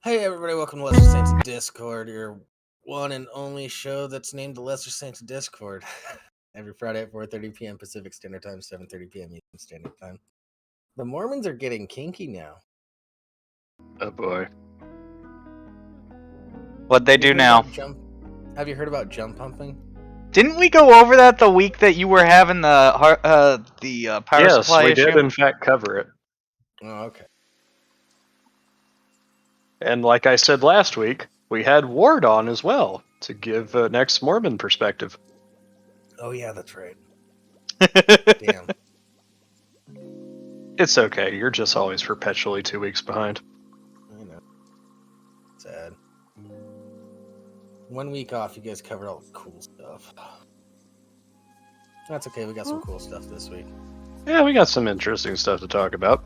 Hey everybody, welcome to Lesser Saints Discord, your one and only show that's named the Lesser Saints Discord. Every Friday at 4:30 p.m. Pacific Standard Time, 7:30 p.m. Eastern Standard Time. The Mormons are getting kinky now. Oh boy. What'd they do now? Have you heard about jump pumping? Didn't we go over that the week that you were having the power supply issue? Yes, we did in fact cover it. Oh, okay. And like I said last week, we had Ward on as well to give an ex-Mormon perspective. Oh yeah, that's right. Damn. It's okay, you're just always perpetually 2 weeks behind. I know. Sad. 1 week off, you guys covered all the cool stuff. That's okay, we got some cool stuff this week. Yeah, we got some interesting stuff to talk about.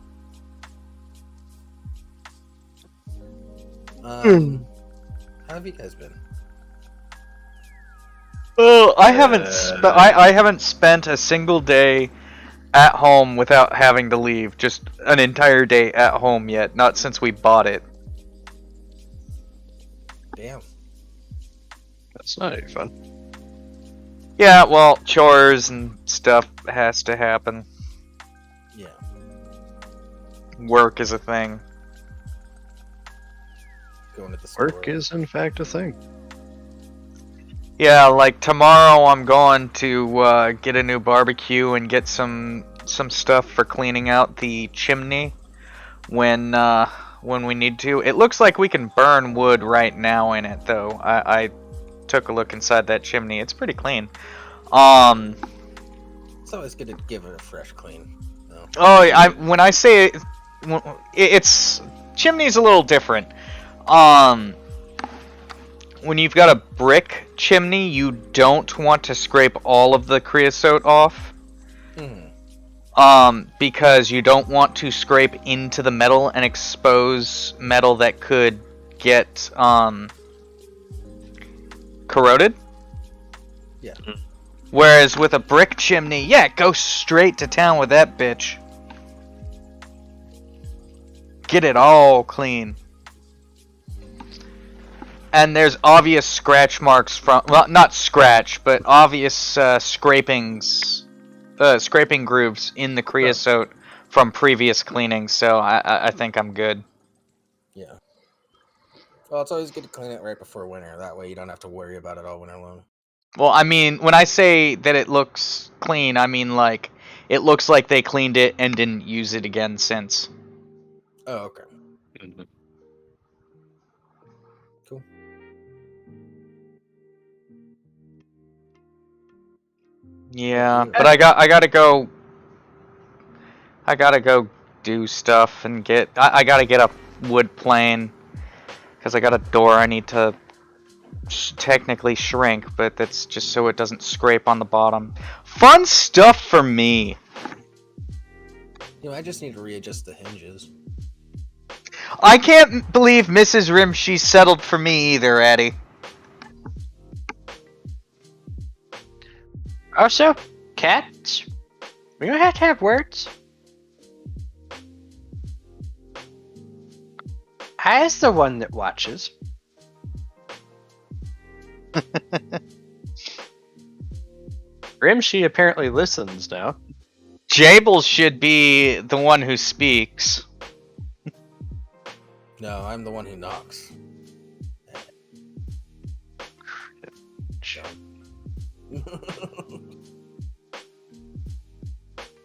How have you guys been? Oh, I haven't spent a single day at home without having to leave. Just an entire day at home yet. Not since we bought it. Damn. That's not any fun. Yeah, well, chores and stuff has to happen. Yeah. Work is a thing. Going to the store. Work is in fact a thing. Yeah, like tomorrow I'm going to get a new barbecue and get some stuff for cleaning out the chimney when we need to. It looks like we can burn wood right now in it though. I took a look inside that chimney. It's pretty clean. It's always good to give it a fresh clean. No. Oh, when I say it's chimney's a little different. When you've got a brick chimney, you don't want to scrape all of the creosote off. Because you don't want to scrape into the metal and expose metal that could get corroded. Yeah. Whereas with a brick chimney, yeah, go straight to town with that bitch. Get it all clean. And there's obvious scratch marks from, well, not scratch, but obvious scraping grooves in the creosote from previous cleaning, so I think I'm good. Yeah. Well, it's always good to clean it right before winter. That way you don't have to worry about it all winter long. Well, I mean, when I say that it looks clean, I mean, like, it looks like they cleaned it and didn't use it again since. Oh, okay. Cool. Yeah, but I gotta go do stuff and I gotta get a wood plane because I got a door I need to technically shrink, but that's just so it doesn't scrape on the bottom. Fun stuff for me. You know, I just need to readjust the hinges. I can't believe Mrs. Rimshee settled for me either, Eddie. Also, cats, we don't have to have words. I's the one that watches. Rimshee apparently listens now. Jabel should be the one who speaks. No, I'm the one who knocks.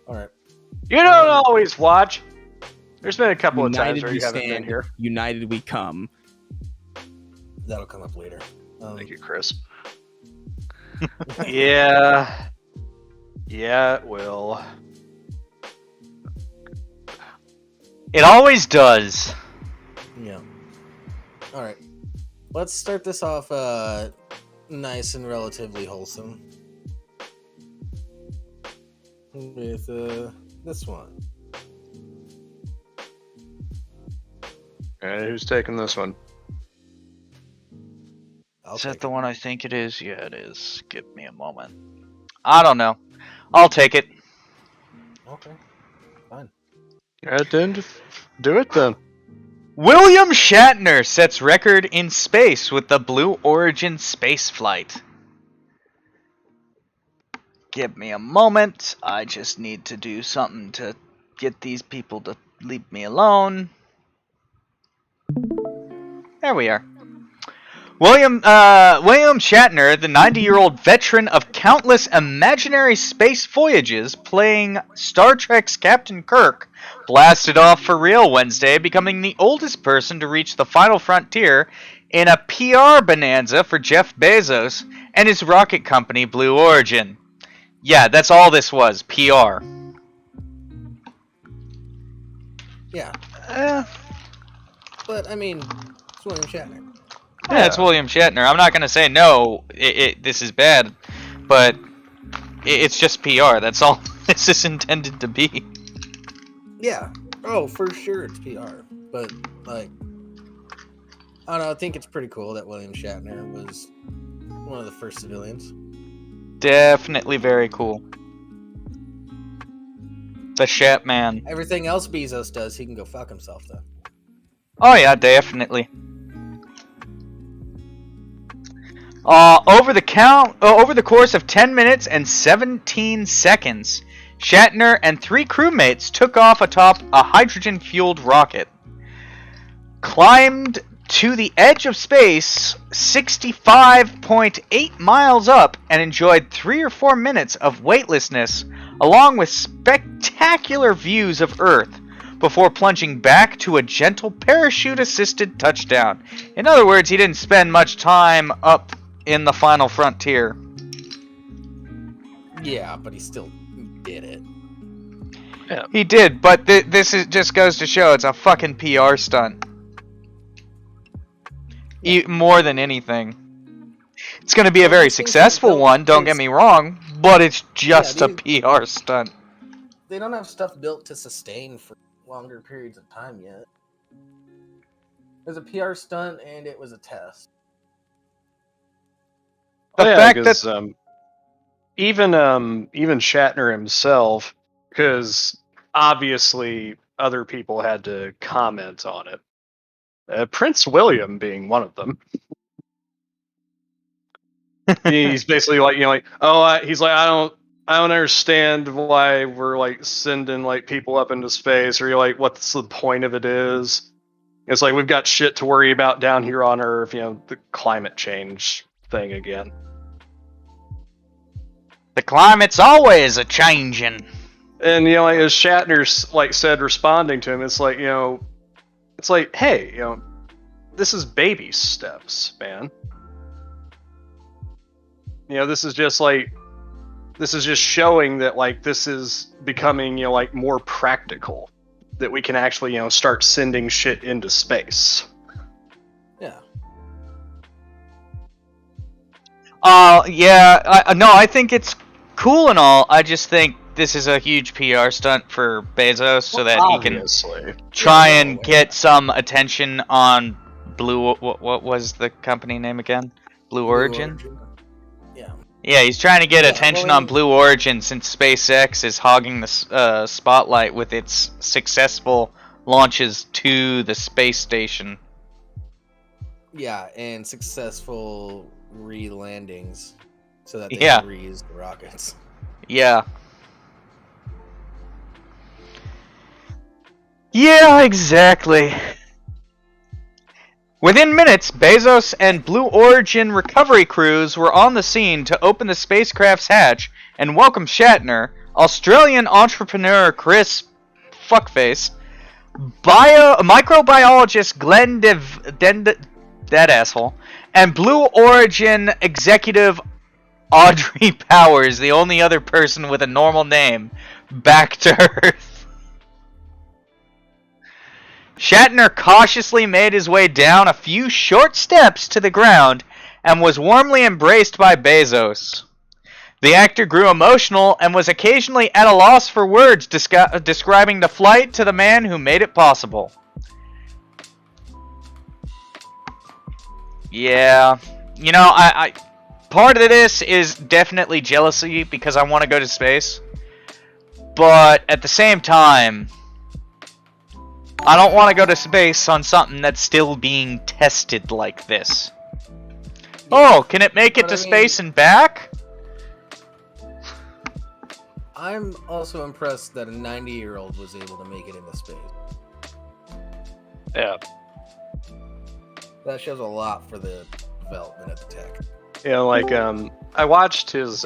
Alright. You don't always watch. There's been a couple of times where you haven't been here. United we come. That'll come up later. Thank you, Chris. Yeah. Yeah, it will. It always does. Yeah. Alright. Let's start this off nice and relatively wholesome. With this one. Alright, who's taking this one? Is that the one I think it is? Yeah, it is. Give me a moment. I don't know. I'll take it. Okay. Fine. Alright, then do it then. William Shatner sets record in space with the Blue Origin spaceflight. Give me a moment. I just need to do something to get these people to leave me alone. There we are. William Shatner, the 90-year-old veteran of countless imaginary space voyages, playing Star Trek's Captain Kirk, blasted off for real Wednesday, becoming the oldest person to reach the final frontier in a PR bonanza for Jeff Bezos and his rocket company Blue Origin. Yeah, that's all this was, PR. Yeah. But, I mean, it's William Shatner. Yeah, it's William Shatner. I'm not going to say no, this is bad, but it's just PR. That's all this is intended to be. Yeah. Oh, for sure it's PR. But, like, I don't know, I think it's pretty cool that William Shatner was one of the first civilians. Definitely very cool. The Shat Man. Everything else Bezos does, he can go fuck himself, though. Oh yeah, definitely. Over the course of 10 minutes and 17 seconds, Shatner and 3 crewmates took off atop a hydrogen-fueled rocket, climbed to the edge of space 65.8 miles up, and enjoyed 3 or 4 minutes of weightlessness along with spectacular views of Earth before plunging back to a gentle parachute-assisted touchdown. In other words, he didn't spend much time up in the final frontier. Yeah, but he still did it. Yeah. He did, but this just goes to show it's a fucking PR stunt. More than anything. It's going to be a very successful one, don't get me wrong, but it's just a PR stunt. They don't have stuff built to sustain for longer periods of time yet. It was a PR stunt and it was a test. The fact because, that even Shatner himself, because obviously other people had to comment on it. Prince William being one of them. He's basically like, he's like, I don't understand why we're like sending like people up into space, or you're like, what's the point of it is? It's like, we've got shit to worry about down here on Earth, the climate change thing again. the climate's always a changing. And like as Shatner like said, responding to him, it's like, hey, this is baby steps, man. This is just showing that like this is becoming like more practical, that we can actually start sending shit into space. Yeah. I think it's cool and all. I just think this is a huge PR stunt for Bezos so that he can try and get some attention on Blue. What was the company name again? Blue Origin? Yeah. Yeah, he's trying to get attention on Blue Origin since SpaceX is hogging the spotlight with its successful launches to the space station. Yeah, and successful re-landings so that they can reuse the rockets. Yeah. Yeah, exactly. Within minutes, Bezos and Blue Origin recovery crews were on the scene to open the spacecraft's hatch and welcome Shatner, Australian entrepreneur Chris Fuckface, microbiologist Glenn that asshole, and Blue Origin executive Audrey Powers, the only other person with a normal name, back to Earth. Shatner cautiously made his way down a few short steps to the ground and was warmly embraced by Bezos. The actor grew emotional and was occasionally at a loss for words describing the flight to the man who made it possible. Yeah, I part of this is definitely jealousy because I want to go to space. But at the same time, I don't want to go to space on something that's still being tested like this. Oh, can it make it to space and back? I'm also impressed that a 90-year-old was able to make it into space. Yeah. That shows a lot for the development of the tech. You know, like I watched his.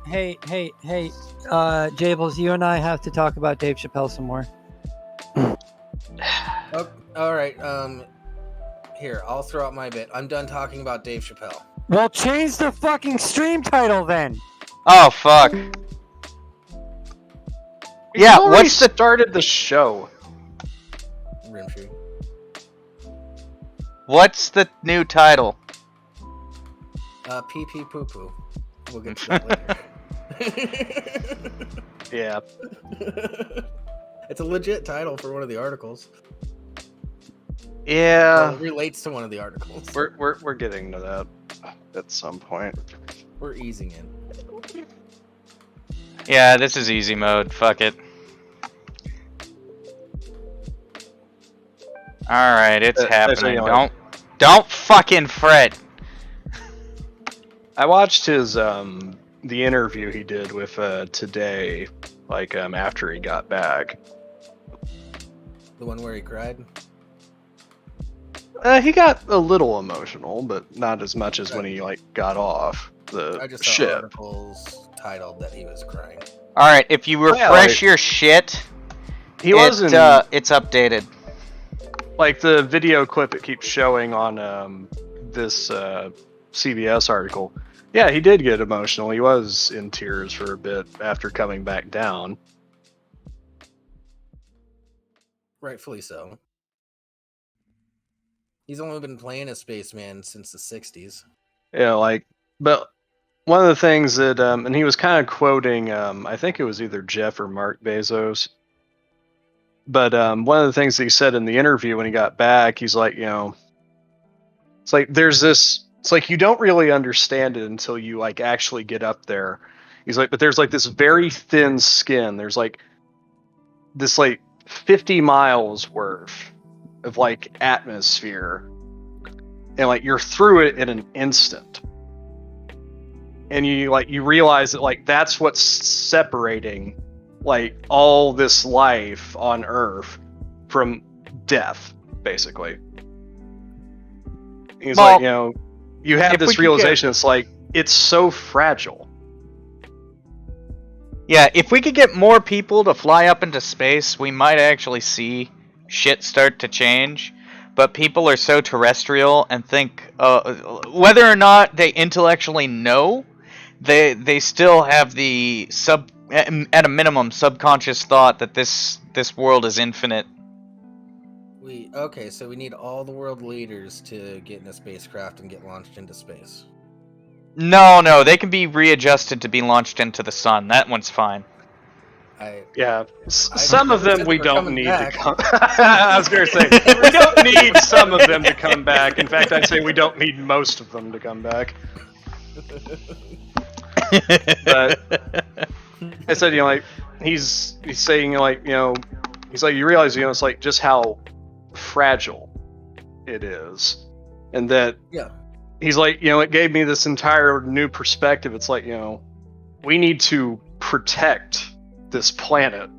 Hey, Jables, you and I have to talk about Dave Chappelle some more. Oh, all right. Here, I'll throw out my bit. I'm done talking about Dave Chappelle. Well, change the fucking stream title then. Oh fuck. Yeah, what's the started the show? Rimshee. What's the new title? Pee pee poo poo. We'll get to that later. Yeah. It's a legit title for one of the articles. Yeah. Well, it relates to one of the articles. We're getting to that at some point. We're easing in. Yeah, this is easy mode. Fuck it. Alright, it's happening. Don't fucking fret. I watched his the interview he did with Today, like after he got back. The one where he cried? He got a little emotional, but not as much as when he like got off the I just saw ship. articles titled that he was crying. Alright, if you refresh your shit, He wasn't. it's updated. Like the video clip it keeps showing on this CBS article. Yeah, he did get emotional. He was in tears for a bit after coming back down. Rightfully so. He's only been playing a spaceman since the 60s. Yeah, like, but one of the things that, and he was kind of quoting, I think it was either Jeff or Mark Bezos. But one of the things that he said in the interview when he got back, he's like, you know, it's like there's this, it's like you don't really understand it until you like actually get up there. He's like, but there's like this very thin skin. There's like this like 50 miles worth of like atmosphere, and like you're through it in an instant. And you realize that like that's what's separating like all this life on Earth from death, basically. He's like, you know, you have this realization. It's like it's so fragile. Yeah, if we could get more people to fly up into space, we might actually see shit start to change. But people are so terrestrial and think, whether or not they intellectually know, they still have the at a minimum subconscious thought that this world is infinite. Okay, so we need all the world leaders to get in a spacecraft and get launched into space. No, they can be readjusted to be launched into the sun. That one's fine. Some of them we don't need to come. I was going to say we don't need some of them to come back. In fact, I'd say we don't need most of them to come back. But I said, you know, like he's saying, like, you know, he's like, you realize, you know, it's like just how fragile it is, and that he's like, you know, it gave me this entire new perspective. It's like, you know, we need to protect this planet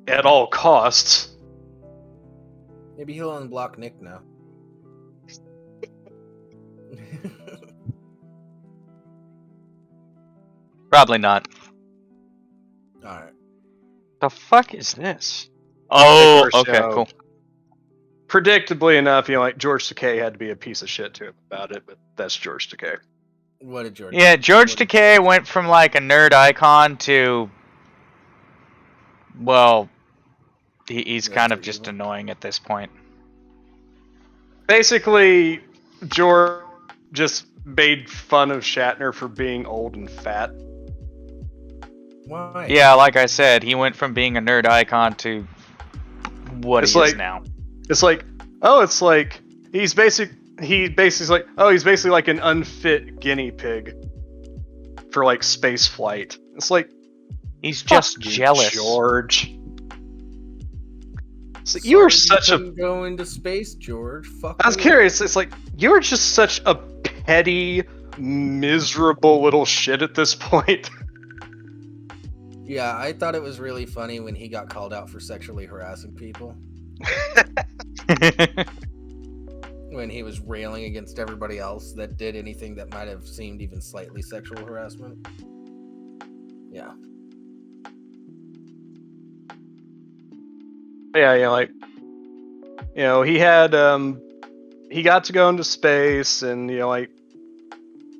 at all costs. Maybe he'll unblock Nick now. Probably not. Alright. The fuck is this? Oh, course, okay, you know, cool. Predictably enough, you know, like George Takei had to be a piece of shit to him about it, but that's George Takei. What did George? Yeah, George Takei went from like a nerd icon to, well, he's kind of just annoying at this point. Basically, George just made fun of Shatner for being old and fat. Why? Yeah, like I said, he went from being a nerd icon to what he is now. It's like, oh, it's like he's basically like, oh, he's basically like an unfit guinea pig for like space flight. It's like he's just jealous. George. So you are Sorry such a. couldn't go into space, George. Fuck. I was you. curious. It's like you're just such a petty, miserable little shit at this point. Yeah, I thought it was really funny when he got called out for sexually harassing people. When he was railing against everybody else that did anything that might have seemed even slightly sexual harassment. Yeah. Yeah, like, he had he got to go into space, and like,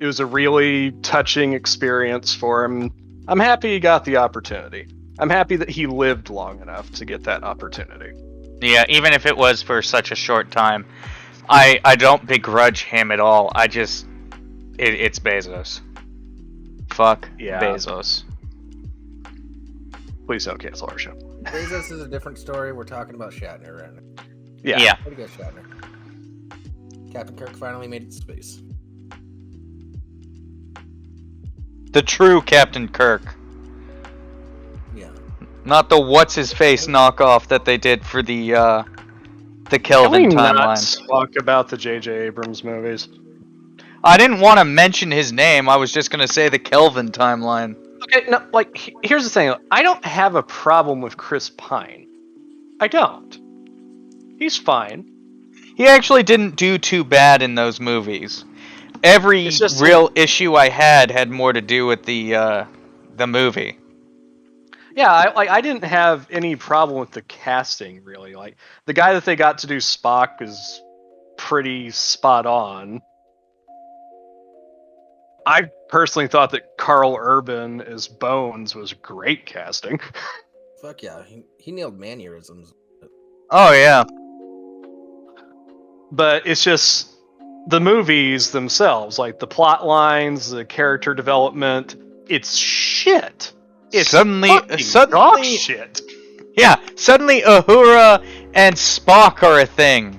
it was a really touching experience for him. I'm happy he got the opportunity. I'm happy that he lived long enough to get that opportunity. Yeah, even if it was for such a short time. I don't begrudge him at all. I just... It's Bezos. Fuck Yeah. Bezos. Please don't cancel our show. Bezos is a different story. We're talking about Shatner right now. Yeah. Pretty good, Shatner. Captain Kirk finally made it to space. The true Captain Kirk. Yeah. Not the what's-his-face knockoff that they did for the Can Kelvin we not timeline. talk about the J.J. Abrams movies? I didn't want to mention his name. I was just going to say the Kelvin timeline. Okay, no, like, here's the thing. I don't have a problem with Chris Pine. I don't. He's fine. He actually didn't do too bad in those movies. Every It's just real issue I had more to do with the movie. Yeah, I didn't have any problem with the casting, really. Like, the guy that they got to do Spock is pretty spot on. I personally thought that Carl Urban as Bones was great casting. Fuck yeah. He nailed mannerisms. Oh yeah. But it's just the movies themselves, like the plot lines, the character development, it's shit. It's Suddenly- dog shit. Yeah, suddenly Uhura and Spock are a thing.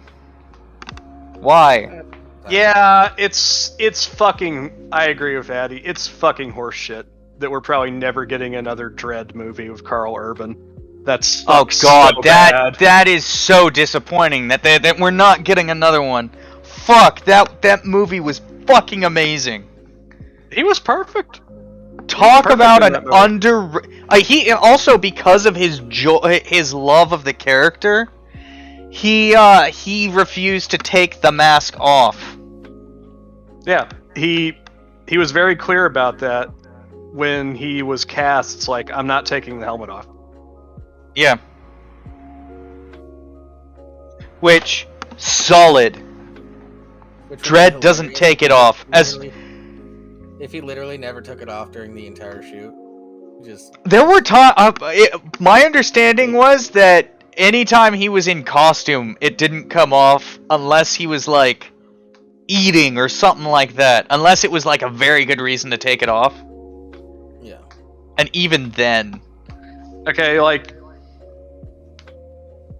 Why? Yeah, it's fucking. I agree with Addy. It's fucking horseshit that we're probably never getting another Dredd movie with Carl Urban. That's Oh god, so bad. that is so disappointing that we're not getting another one. Fuck, that movie was fucking amazing. He was perfect. Talk perfect about in an that movie. he also, because of his his love of the character, he refused to take the mask off. Yeah, he was very clear about that when he was cast. It's like, I'm not taking the helmet off. Yeah. Which, solid. Which would be Dredd doesn't hilarious take it if off. if he literally never took it off during the entire shoot. Just There were my understanding was that anytime he was in costume, it didn't come off unless he was like eating or something like that. Unless it was like a very good reason to take it off. yeah. And even then. Okay, like,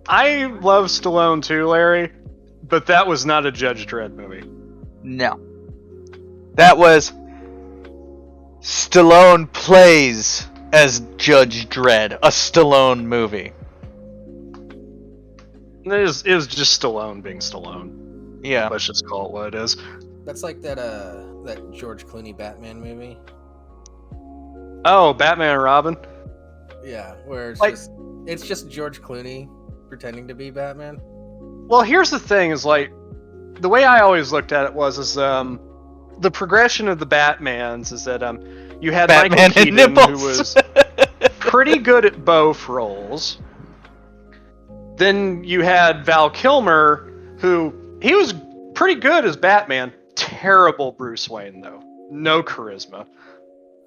I love Stallone too, Larry, but that was not a Judge Dredd movie. No. That was Stallone plays as Judge Dredd, a Stallone movie. It was just Stallone being Stallone. Yeah. Let's just call it what it is. That's like that George Clooney Batman movie. Oh, Batman and Robin? Yeah, where it's just George Clooney pretending to be Batman. Well, here's the thing: is like, the way I always looked at it was the progression of the Batmans is that you had Batman Michael and Keaton, nipples. who was pretty good at both roles. Then you had Val Kilmer, who he was pretty good as Batman. Terrible Bruce Wayne, though. No charisma.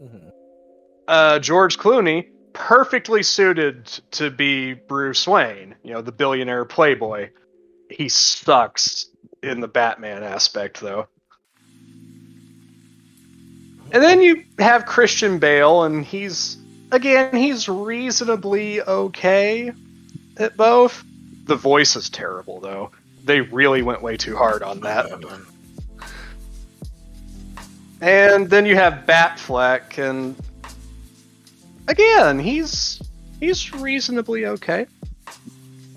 Mm-hmm. George Clooney, perfectly suited to be Bruce Wayne, the billionaire playboy. He sucks in the Batman aspect, though. And then you have Christian Bale, and he's reasonably okay at both. The voice is terrible, though. They really went way too hard on that. And then you have Batfleck, and again, he's reasonably okay.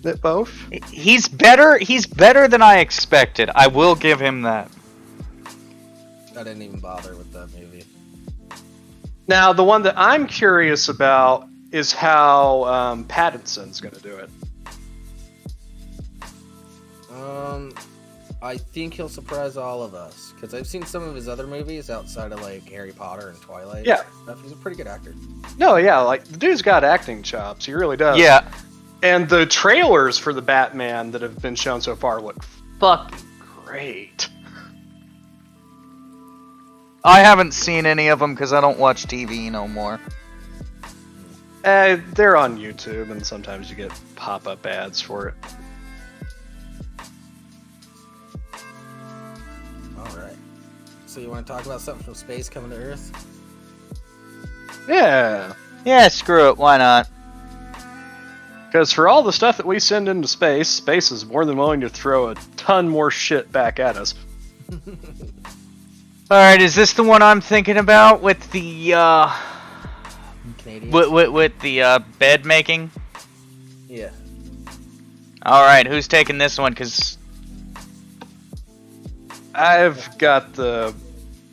at both. He's better. He's better than I expected. I will give him that. I didn't even bother with that movie. Now, the one that I'm curious about is how Pattinson's going to do it. I think he'll surprise all of us because I've seen some of his other movies outside of like Harry Potter and Twilight. Yeah, stuff. He's a pretty good actor. No, yeah, like the dude's got acting chops. He really does. Yeah. And the trailers for the Batman that have been shown so far look fucking great. I haven't seen any of them because I don't watch TV no more. They're on YouTube, and sometimes you get pop-up ads for it. Alright. So you want to talk about something from space coming to Earth? Yeah. Yeah, screw it. Why not? Because for all the stuff that we send into space, space is more than willing to throw a ton more shit back at us. Alright, is this the one I'm thinking about with the, Canadian? with the, bed making? Yeah. Alright, who's taking this one? Because I've got the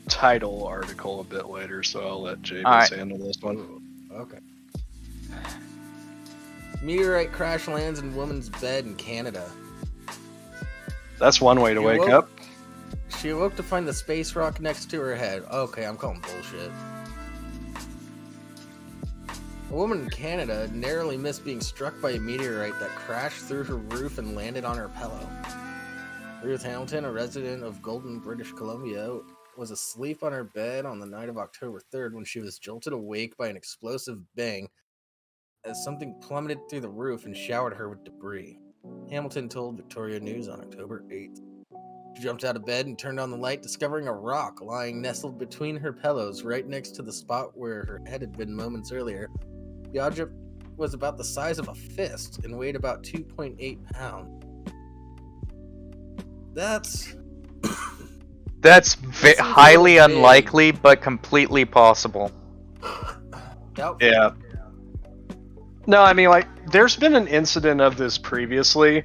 title article a bit later, so I'll let James handle this one. Okay. Meteorite crash lands in woman's bed in Canada. That's one way to wake up. She awoke to find the space rock next to her head. Okay, I'm calling bullshit. A woman in Canada narrowly missed being struck by a meteorite that crashed through her roof and landed on her pillow. Ruth Hamilton, a resident of Golden, British Columbia, was asleep on her bed on the night of October 3rd when she was jolted awake by an explosive bang as something plummeted through the roof and showered her with debris. Hamilton told Victoria News on October 8th. She jumped out of bed and turned on the light, discovering a rock lying nestled between her pillows right next to the spot where her head had been moments earlier. The object was about the size of a fist and weighed about 2.8 pounds. That's highly unlikely, but completely possible. doubtful. Yeah. No, I mean, like, there's been an incident of this previously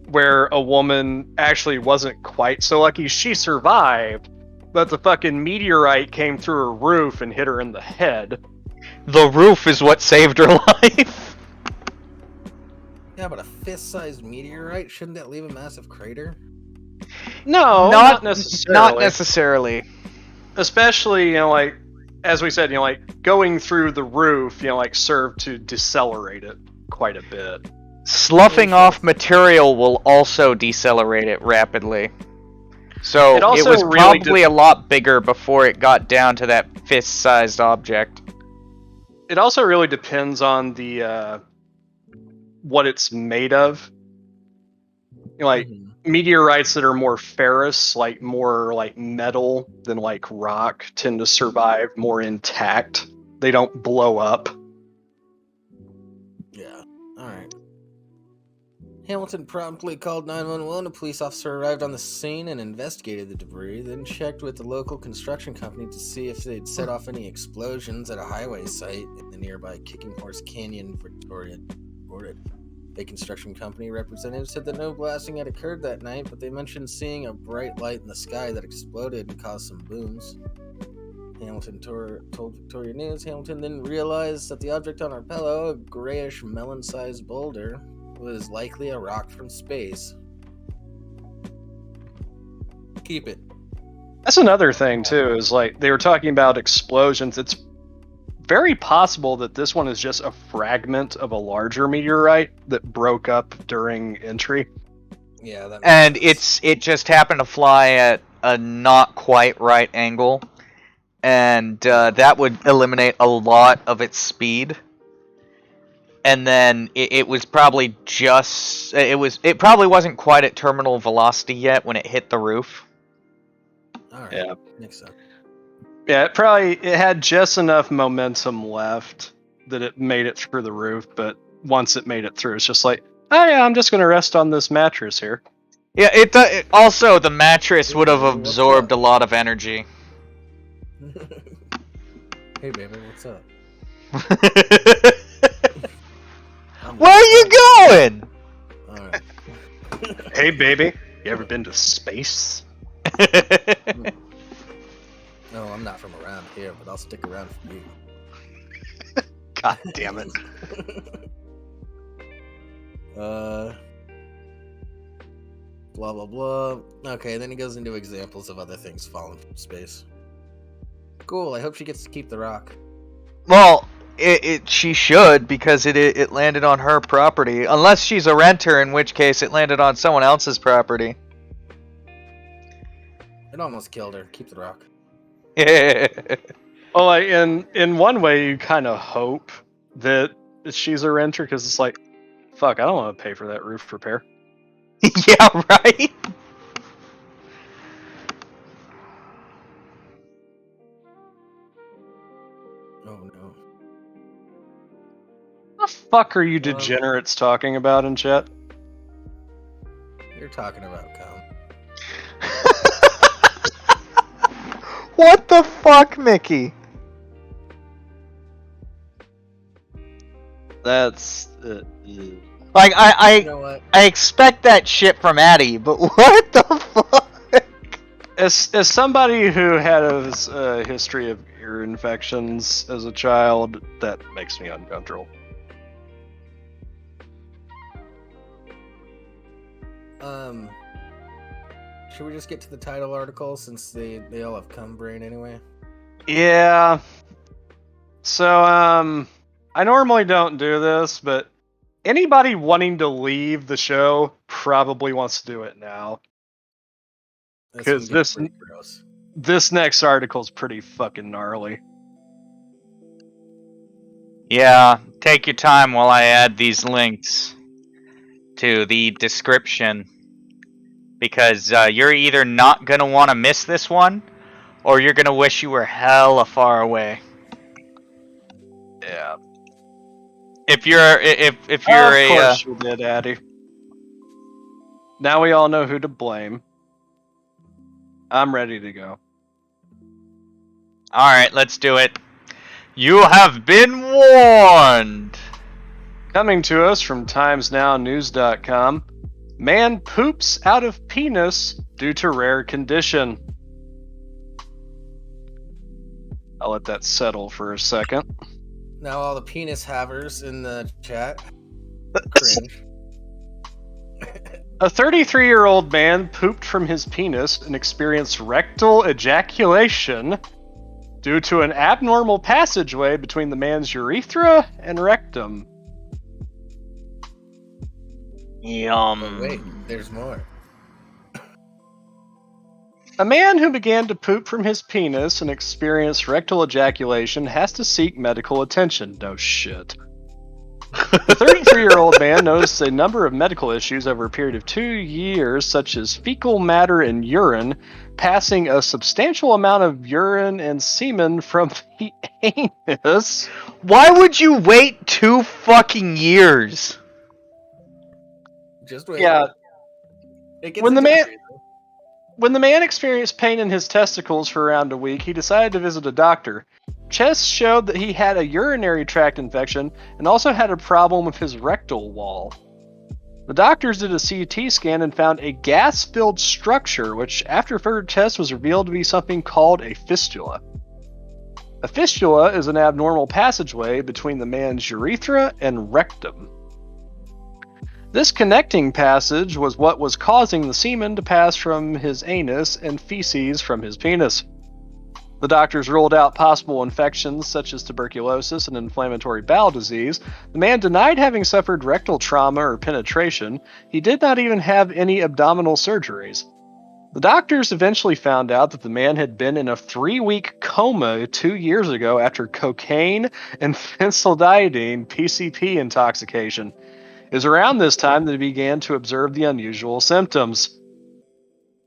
where a woman actually wasn't quite so lucky. She survived, but the fucking meteorite came through her roof and hit her in the head. The roof is what saved her life. Yeah, but a fist-sized meteorite, shouldn't that leave a massive crater? No, not necessarily. Not necessarily. Especially, like, as we said, like, going through the roof, like, served to decelerate it quite a bit. Sloughing off material will also decelerate it rapidly. So it was really probably a lot bigger before it got down to that fist-sized object. It also really depends on the what it's made of. Like, meteorites that are more ferrous, like more like metal than like rock, tend to survive more intact. They don't blow up. Yeah. Alright. Hamilton promptly called 911. A police officer arrived on the scene and investigated the debris, then checked with the local construction company to see if they'd set off any explosions at a highway site in the nearby Kicking Horse Canyon, Victoria reported. A construction company representative said that no blasting had occurred that night, but they mentioned seeing a bright light in the sky that exploded and caused some booms. Hamilton told Victoria News Hamilton then realized that the object on her pillow, a grayish melon-sized boulder, was likely a rock from space. Keep it. That's another thing too, is like they were talking about explosions. It's very possible that this one is just a fragment of a larger meteorite that broke up during entry. Yeah, that And it just happened to fly at a not quite right angle, and that would eliminate a lot of its speed. And then it was probably just it probably wasn't quite at terminal velocity yet when it hit the roof. Alright. Yeah. Makes sense. Yeah, it had just enough momentum left that it made it through the roof, but once it made it through, it's just like, oh yeah, I'm just gonna rest on this mattress here. Yeah, it also the mattress would have absorbed a lot of energy. Hey baby, what's up? Where are you going? Hey, baby, you ever been to space? No, I'm not from around here, but I'll stick around for you. God damn it. Blah blah blah. Okay, then he goes into examples of other things falling from space. Cool. I hope she gets to keep the rock. Well, she should, because it landed on her property. Unless she's a renter, in which case it landed on someone else's property. It almost killed her. Keep the rock. Well, like, in one way, you kind of hope that she's a renter, because it's like, fuck, I don't want to pay for that roof repair. Yeah, right? Oh no. What the fuck are you degenerates talking about in chat? You're talking about cum. What the fuck, Mickey? That's... Like, You know what? I expect that shit from Addie, but what the fuck? As somebody who had a history of ear infections as a child, that makes me uncomfortable. Should we just get to the title article since they all have cum brain anyway? Yeah. So, I normally don't do this, but anybody wanting to leave the show probably wants to do it now. Because this next article is pretty fucking gnarly. Yeah, take your time while I add these links to the description. Because you're either not going to want to miss this one, or you're going to wish you were hella far away. Yeah. If you're Of course you did, Addy. Now we all know who to blame. I'm ready to go. Alright, let's do it. You have been warned! Coming to us from TimesNowNews.com, man poops out of penis due to rare condition. I'll let that settle for a second. Now all the penis havers in the chat cringe. A 33-year-old man pooped from his penis and experienced rectal ejaculation due to an abnormal passageway between the man's urethra and rectum. Yum. But wait, there's more. A man who began to poop from his penis and experienced rectal ejaculation has to seek medical attention. No shit. The 33-year-old man noticed a number of medical issues over a period of 2 years, such as fecal matter in urine, passing a substantial amount of urine and semen from the anus. Why would you wait 2 fucking years? Just wait. Yeah. When When the man experienced pain in his testicles for around a week, he decided to visit a doctor. Tests showed that he had a urinary tract infection and also had a problem with his rectal wall. The doctors did a CT scan and found a gas-filled structure, which after further tests was revealed to be something called a fistula. A fistula is an abnormal passageway between the man's urethra and rectum. This connecting passage was what was causing the semen to pass from his anus and feces from his penis. The doctors ruled out possible infections such as tuberculosis and inflammatory bowel disease. The man denied having suffered rectal trauma or penetration. He did not even have any abdominal surgeries. The doctors eventually found out that the man had been in a 3-week coma 2 years ago after cocaine and phenyldiazepine (PCP) intoxication. It was around this time that he began to observe the unusual symptoms.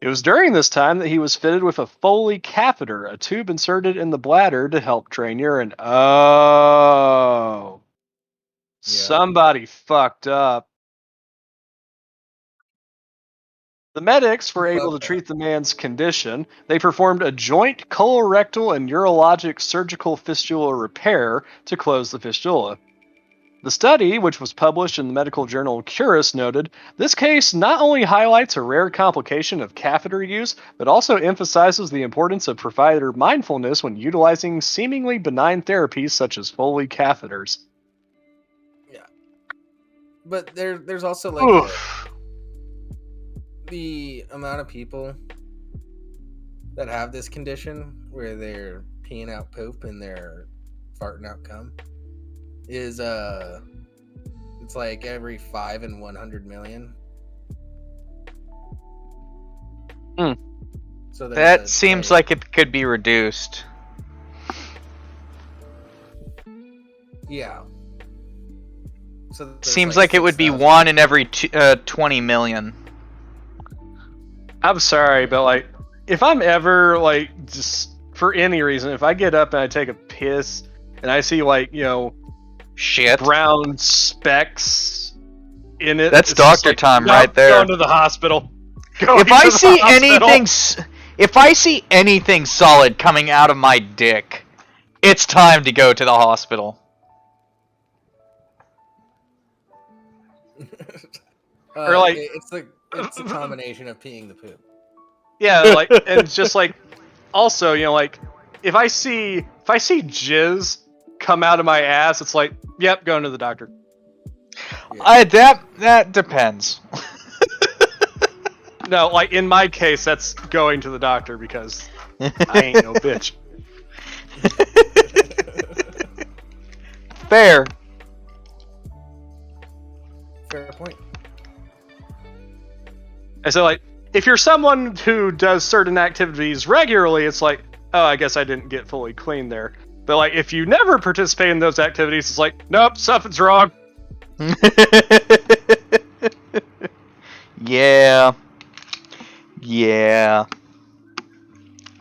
It was during this time that he was fitted with a Foley catheter, a tube inserted in the bladder to help drain urine. Oh. Yeah. Somebody fucked up. The medics were able to treat the man's condition. They performed a joint colorectal and urologic surgical fistula repair to close the fistula. The study, which was published in the medical journal Curis, noted, this case not only highlights a rare complication of catheter use, but also emphasizes the importance of provider mindfulness when utilizing seemingly benign therapies such as Foley catheters. Yeah. But there's also like the amount of people that have this condition where they're peeing out poop and they're farting out cum is it's like every 5 in 100 million. So that seems like it could be reduced. Yeah. So seems like it would be 1 in every 20 million. I'm sorry, but like, if I'm ever like, just for any reason, if I get up and I take a piss and I see like, you know, shit, brown specks in it, that's doctor time right there. Going to the hospital. If I see anything solid coming out of my dick, it's time to go to the hospital. Or like it's a combination of peeing the poop. Yeah, like, and it's just like, also, you know, like, if I see jizz come out of my ass, it's like, yep, going to the doctor. Yeah. That depends. No, like, in my case, that's going to the doctor because I ain't no bitch. Fair point. And so, like, if you're someone who does certain activities regularly, it's like, oh, I guess I didn't get fully clean there. But, like, if you never participate in those activities, it's like, nope, something's wrong. Yeah.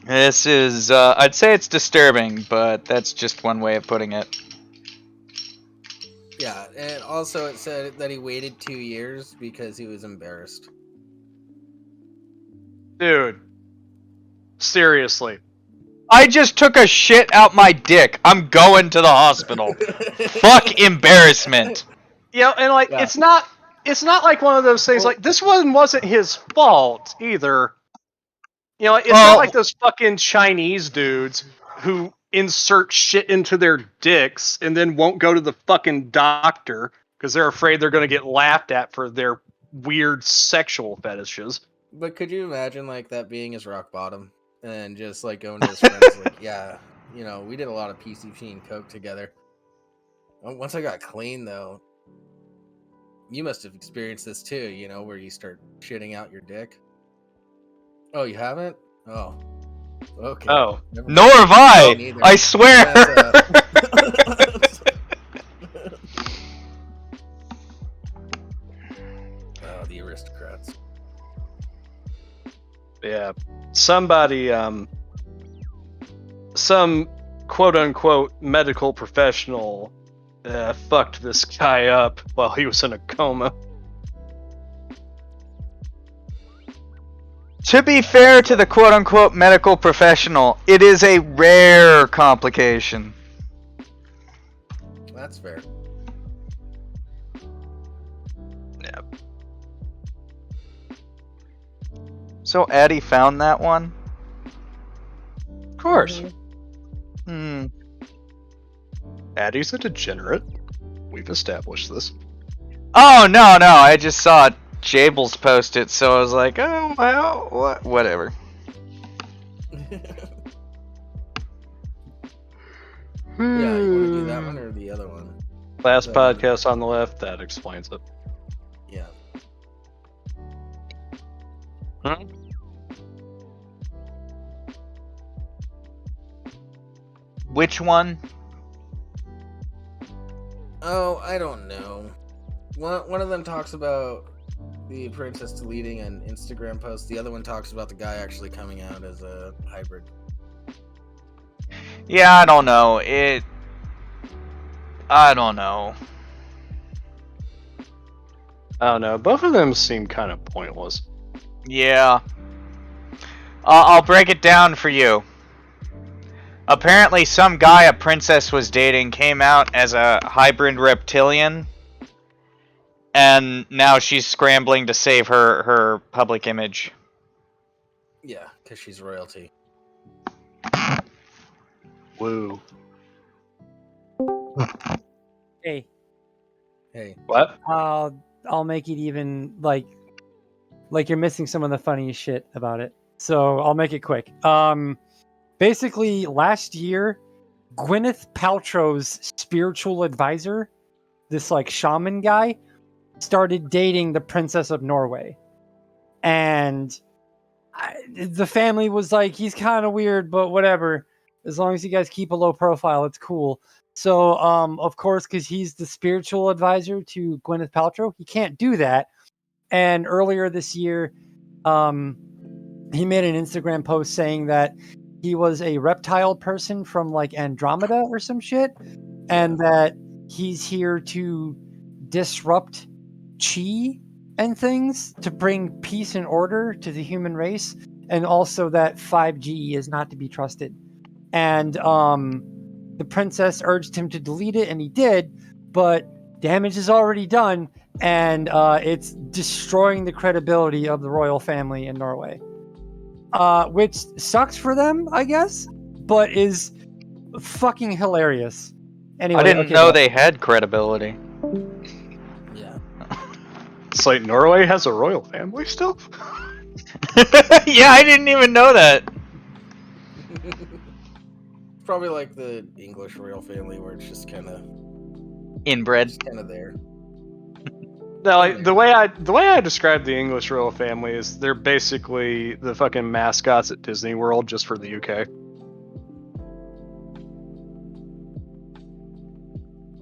This is, I'd say it's disturbing, but that's just one way of putting it. Yeah, and also it said that he waited 2 years because he was embarrassed. Dude. Seriously. I just took a shit out my dick. I'm going to the hospital. Fuck embarrassment. You know, and like, yeah. It's not like one of those things, like, this one wasn't his fault either. You know, it's not like those fucking Chinese dudes who insert shit into their dicks and then won't go to the fucking doctor because they're afraid they're going to get laughed at for their weird sexual fetishes. But could you imagine, like, that being his rock bottom and just, like, going to his friends, like, yeah, you know, we did a lot of PCP and coke together. Once I got clean, though, you must have experienced this too, you know, where you start shitting out your dick. Oh, you haven't? Oh. Okay. Oh. Nor have I! I swear! Oh, the aristocrats. Yeah. Somebody, some quote-unquote medical professional fucked this guy up while he was in a coma. To be fair to the quote-unquote medical professional, it is a rare complication. That's fair. Yeah. So Addie found that one? Of course. Addie's a degenerate. We've established this. Oh, no, I just saw Jables post it, so I was like, oh, well, whatever. Yeah, you want to do that one or the other one? Last podcast on the left, that explains it. Yeah. Huh? Which one? Oh, I don't know. One of them talks about the princess deleting an Instagram post. The other one talks about the guy actually coming out as a hybrid. Yeah, I don't know. I don't know. I don't know. Both of them seem kind of pointless. Yeah. I'll break it down for you. Apparently, some guy a princess was dating came out as a hybrid reptilian, and now she's scrambling to save her public image. Yeah, because she's royalty. Woo. Hey, Hey, What? I'll make it even like you're missing some of the funniest shit about it. So I'll make it quick. Basically last year, Gwyneth Paltrow's spiritual advisor, this like shaman guy, started dating the Princess of Norway, and the family was like, he's kind of weird, but whatever. As long as you guys keep a low profile, it's cool. So, of course, because he's the spiritual advisor to Gwyneth Paltrow, he can't do that. And earlier this year, he made an Instagram post saying that he was a reptile person from like Andromeda or some shit, and that he's here to disrupt chi and things to bring peace and order to the human race, and also that 5G is not to be trusted. And the princess urged him to delete it, and he did, but damage is already done, and it's destroying the credibility of the royal family in Norway. Which sucks for them, I guess, but is fucking hilarious. Anyway, I didn't know they had credibility. yeah. It's like Norway has a royal family still? Yeah, I didn't even know that. Probably like the English royal family, where it's just kind of Inbred. there. No, like, the way I describe the English royal family is they're basically the fucking mascots at Disney World just for the UK.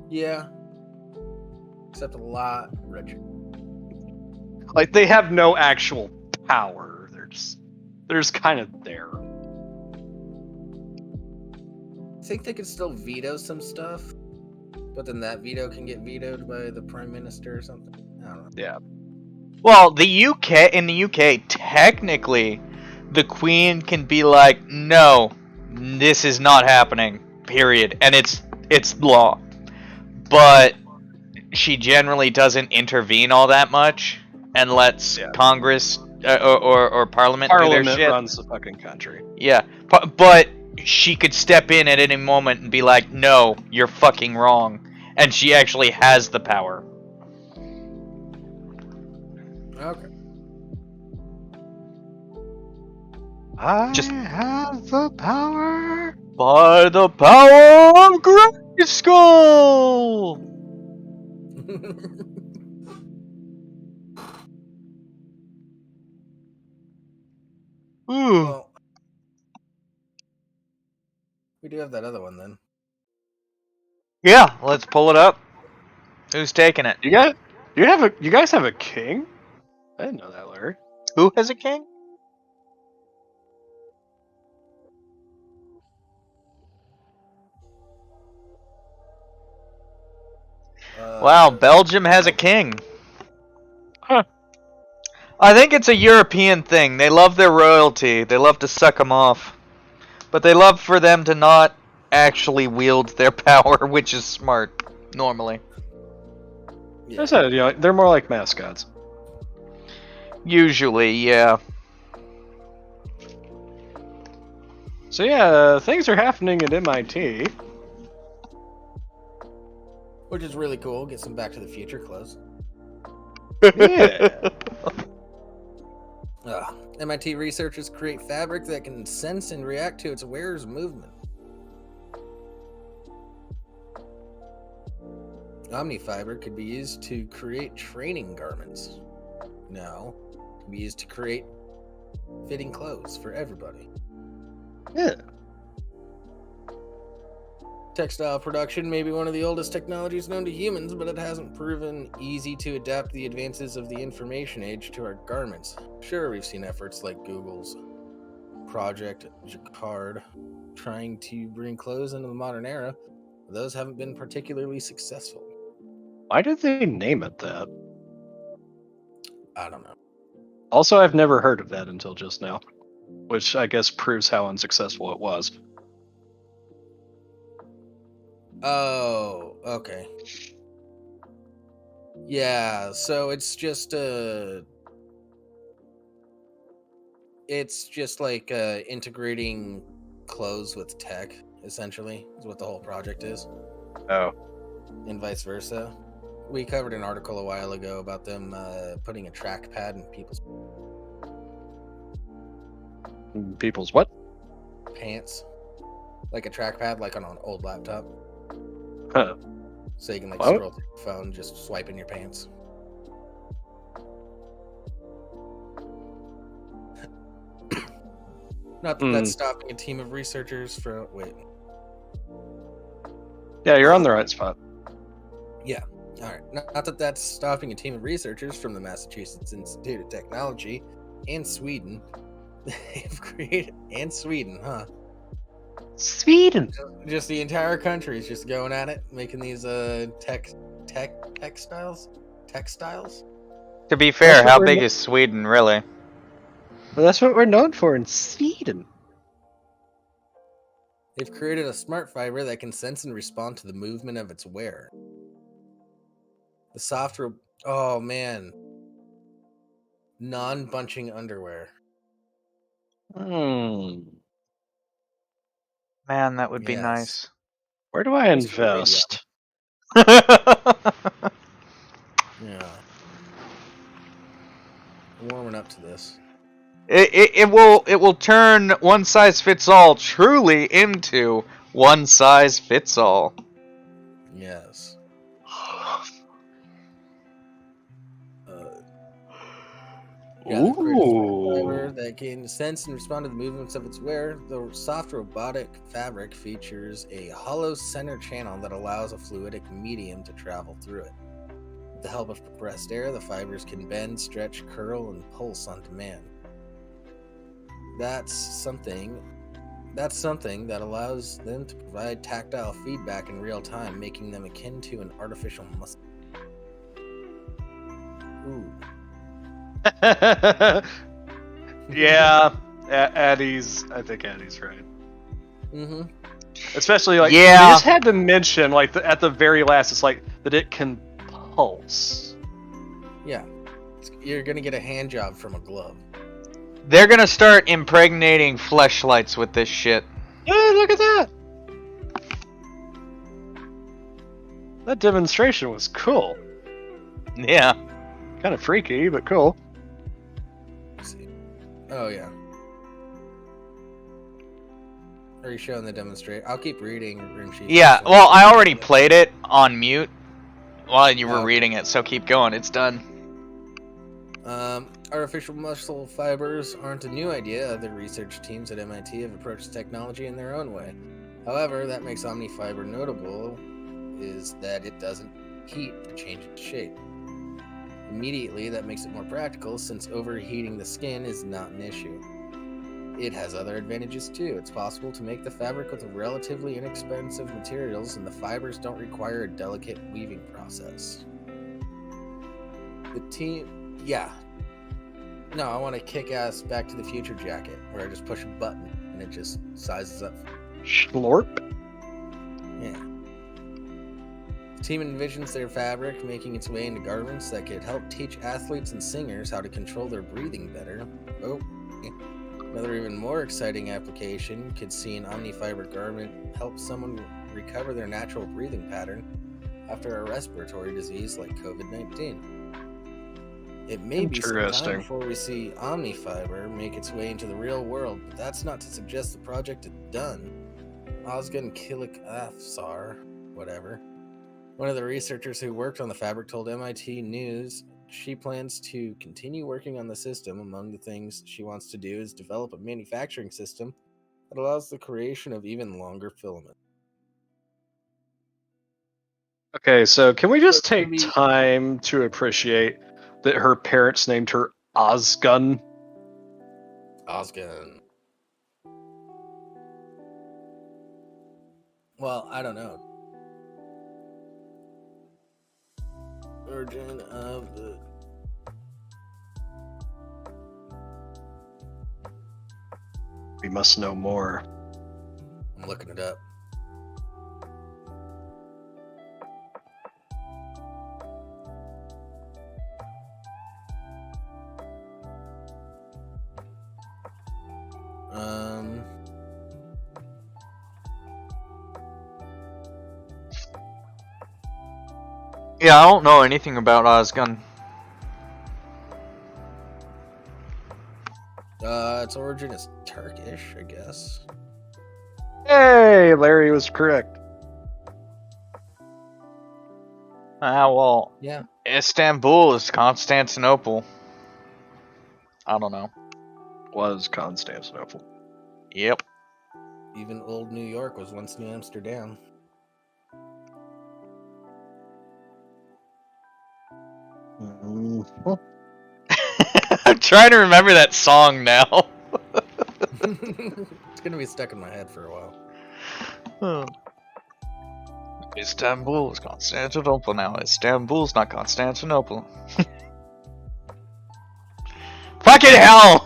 Yeah. Except a lot richer. Like they have no actual power. They're just kind of there. I think they could still veto some stuff, but then that veto can get vetoed by the prime minister or something. I don't know. Yeah. Well, in the UK, technically, the Queen can be like, no, this is not happening, period. And it's law. But she generally doesn't intervene all that much and lets Congress or Parliament do their shit. Runs the fucking country. Yeah, but she could step in at any moment and be like, no, you're fucking wrong. And she actually has the power. Okay. I have the power. By the power of Graphical! Ooh. Well, we do have that other one then. Yeah, let's pull it up. Who's taking it? You guys have a king? I didn't know that, Larry. Who has a king? Wow, Belgium has a king. Huh. I think it's a European thing. They love their royalty. They love to suck them off. But they love for them to not actually wield their power, which is smart, normally. Yeah. I said, they're more like mascots. Usually, yeah. So yeah, things are happening at MIT. Which is really cool. Get some Back to the Future clothes. Yeah. MIT researchers create fabric that can sense and react to its wearer's movement. Omnifiber could be used to create training garments. Now, it can be used to create fitting clothes for everybody. Yeah. Textile production may be one of the oldest technologies known to humans, but it hasn't proven easy to adapt the advances of the information age to our garments. Sure, we've seen efforts like Google's Project Jacquard trying to bring clothes into the modern era, but those haven't been particularly successful. Why did they name it that? I don't know. Also, I've never heard of that until just now, which I guess proves how unsuccessful it was. Oh, okay. Yeah, so it's just like integrating clothes with tech, essentially, is what the whole project is, Oh, and vice versa. We covered an article a while ago about them putting a trackpad in people's people's what? pants, like a trackpad, like on an old laptop, Huh. so you can like What? scroll through your phone, just swiping your pants. Not that that's stopping a team of researchers from Yeah, you're on the right spot. Yeah. All right. Not that that's stopping a team of researchers from the Massachusetts Institute of Technology and Sweden. They've created Sweden, huh? Sweden. Just the entire country is just going at it, making these textiles. To be fair, That's what how we're big kno- is Sweden, really? Well, that's what we're known for in Sweden. They've created a smart fiber that can sense and respond to the movement of its wearer. The software. Oh man. Non-bunching underwear. Hmm. Man, that would be Yes. nice. Where do I Just for the radio. invest? Yeah. Warming up to this. It will turn one size fits all truly into one size fits all. Yes. Yeah, they've created a smart fiber that can sense and respond to the movements of its wearer. The soft robotic fabric features a hollow center channel that allows a fluidic medium to travel through it. With the help of compressed air, the fibers can bend, stretch, curl, and pulse on demand. That's something that allows them to provide tactile feedback in real time, making them akin to an artificial muscle. Ooh. Yeah, Addie's. I think Addie's right. Mm-hmm. Especially like Yeah. they just had to mention like at the very last, it's like that it can pulse. Yeah. You're gonna get a hand job from a glove. They're gonna start impregnating fleshlights with this shit. Hey, look at that! That demonstration was cool. Yeah. Kind of freaky, but cool. Let's see. Oh yeah. Are you showing the demonstrate? I'll keep reading Rimshee. Yeah, well, I already played it on mute while you were reading it, so keep going. It's done. Artificial muscle fibers aren't a new idea. Other research teams at MIT have approached technology in their own way. However, that makes OmniFiber notable is that it doesn't heat to change its shape. Immediately, that makes it more practical since overheating the skin is not an issue. It has other advantages too. It's possible to make the fabric with relatively inexpensive materials, and the fibers don't require a delicate weaving process. The team, yeah. No, I want a kick-ass Back to the Future jacket where I just push a button and it just sizes up. Schlorp. Yeah. The team envisions their fabric making its way into garments that could help teach athletes and singers how to control their breathing better. Oh, another even more exciting application could see an OmniFiber garment help someone recover their natural breathing pattern after a respiratory disease like COVID-19. It may be some time before we see OmniFiber make its way into the real world, but that's not to suggest the project is done. Ozgun Kilik-Afsar, whatever, one of the researchers who worked on the fabric, told MIT News she plans to continue working on the system. Among the things she wants to do is develop a manufacturing system that allows the creation of even longer filament. Okay, so can we just take time to appreciate that her parents named her Ozgun? Ozgun. Well, I don't know. Origin of the... We must know more. I'm looking it up. Yeah, I don't know anything about Ozgun. Its origin is Turkish, I guess. Hey, Larry was correct. Ah, well, Yeah. Istanbul is Constantinople. I don't know. Was Constantinople. Yep. Even old New York was once New Amsterdam. I'm trying to remember that song now. It's gonna be stuck in my head for a while. Istanbul is Constantinople now. Istanbul's not Constantinople. Fucking hell!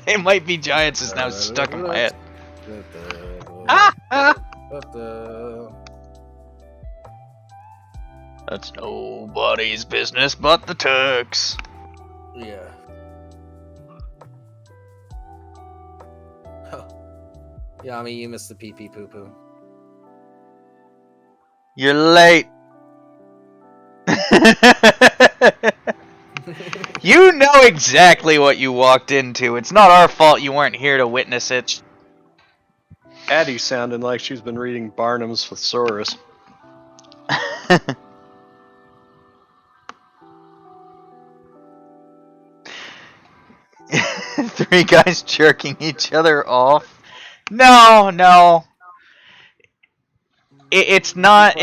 They might be giants is now stuck in my head. That's nobody's business but the Turks. Yeah. Huh. Yami, you missed the pee pee poo poo. You're late. You know exactly what you walked into. It's not our fault you weren't here to witness it. Addie sounded like she's been reading Barnum's Thesaurus. Three guys jerking each other off. No. It's not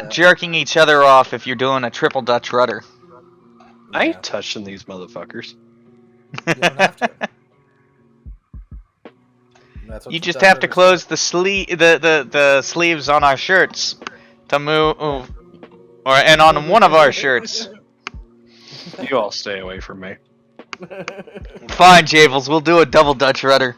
jerking each other off if you're doing a triple Dutch rudder. I ain't touching these motherfuckers. You don't have to. That's what You the just Dutch have to rudder close said. the sleeves on our shirts to move, and on one of our shirts. You all stay away from me. Fine, Javels, we'll do a double Dutch rudder.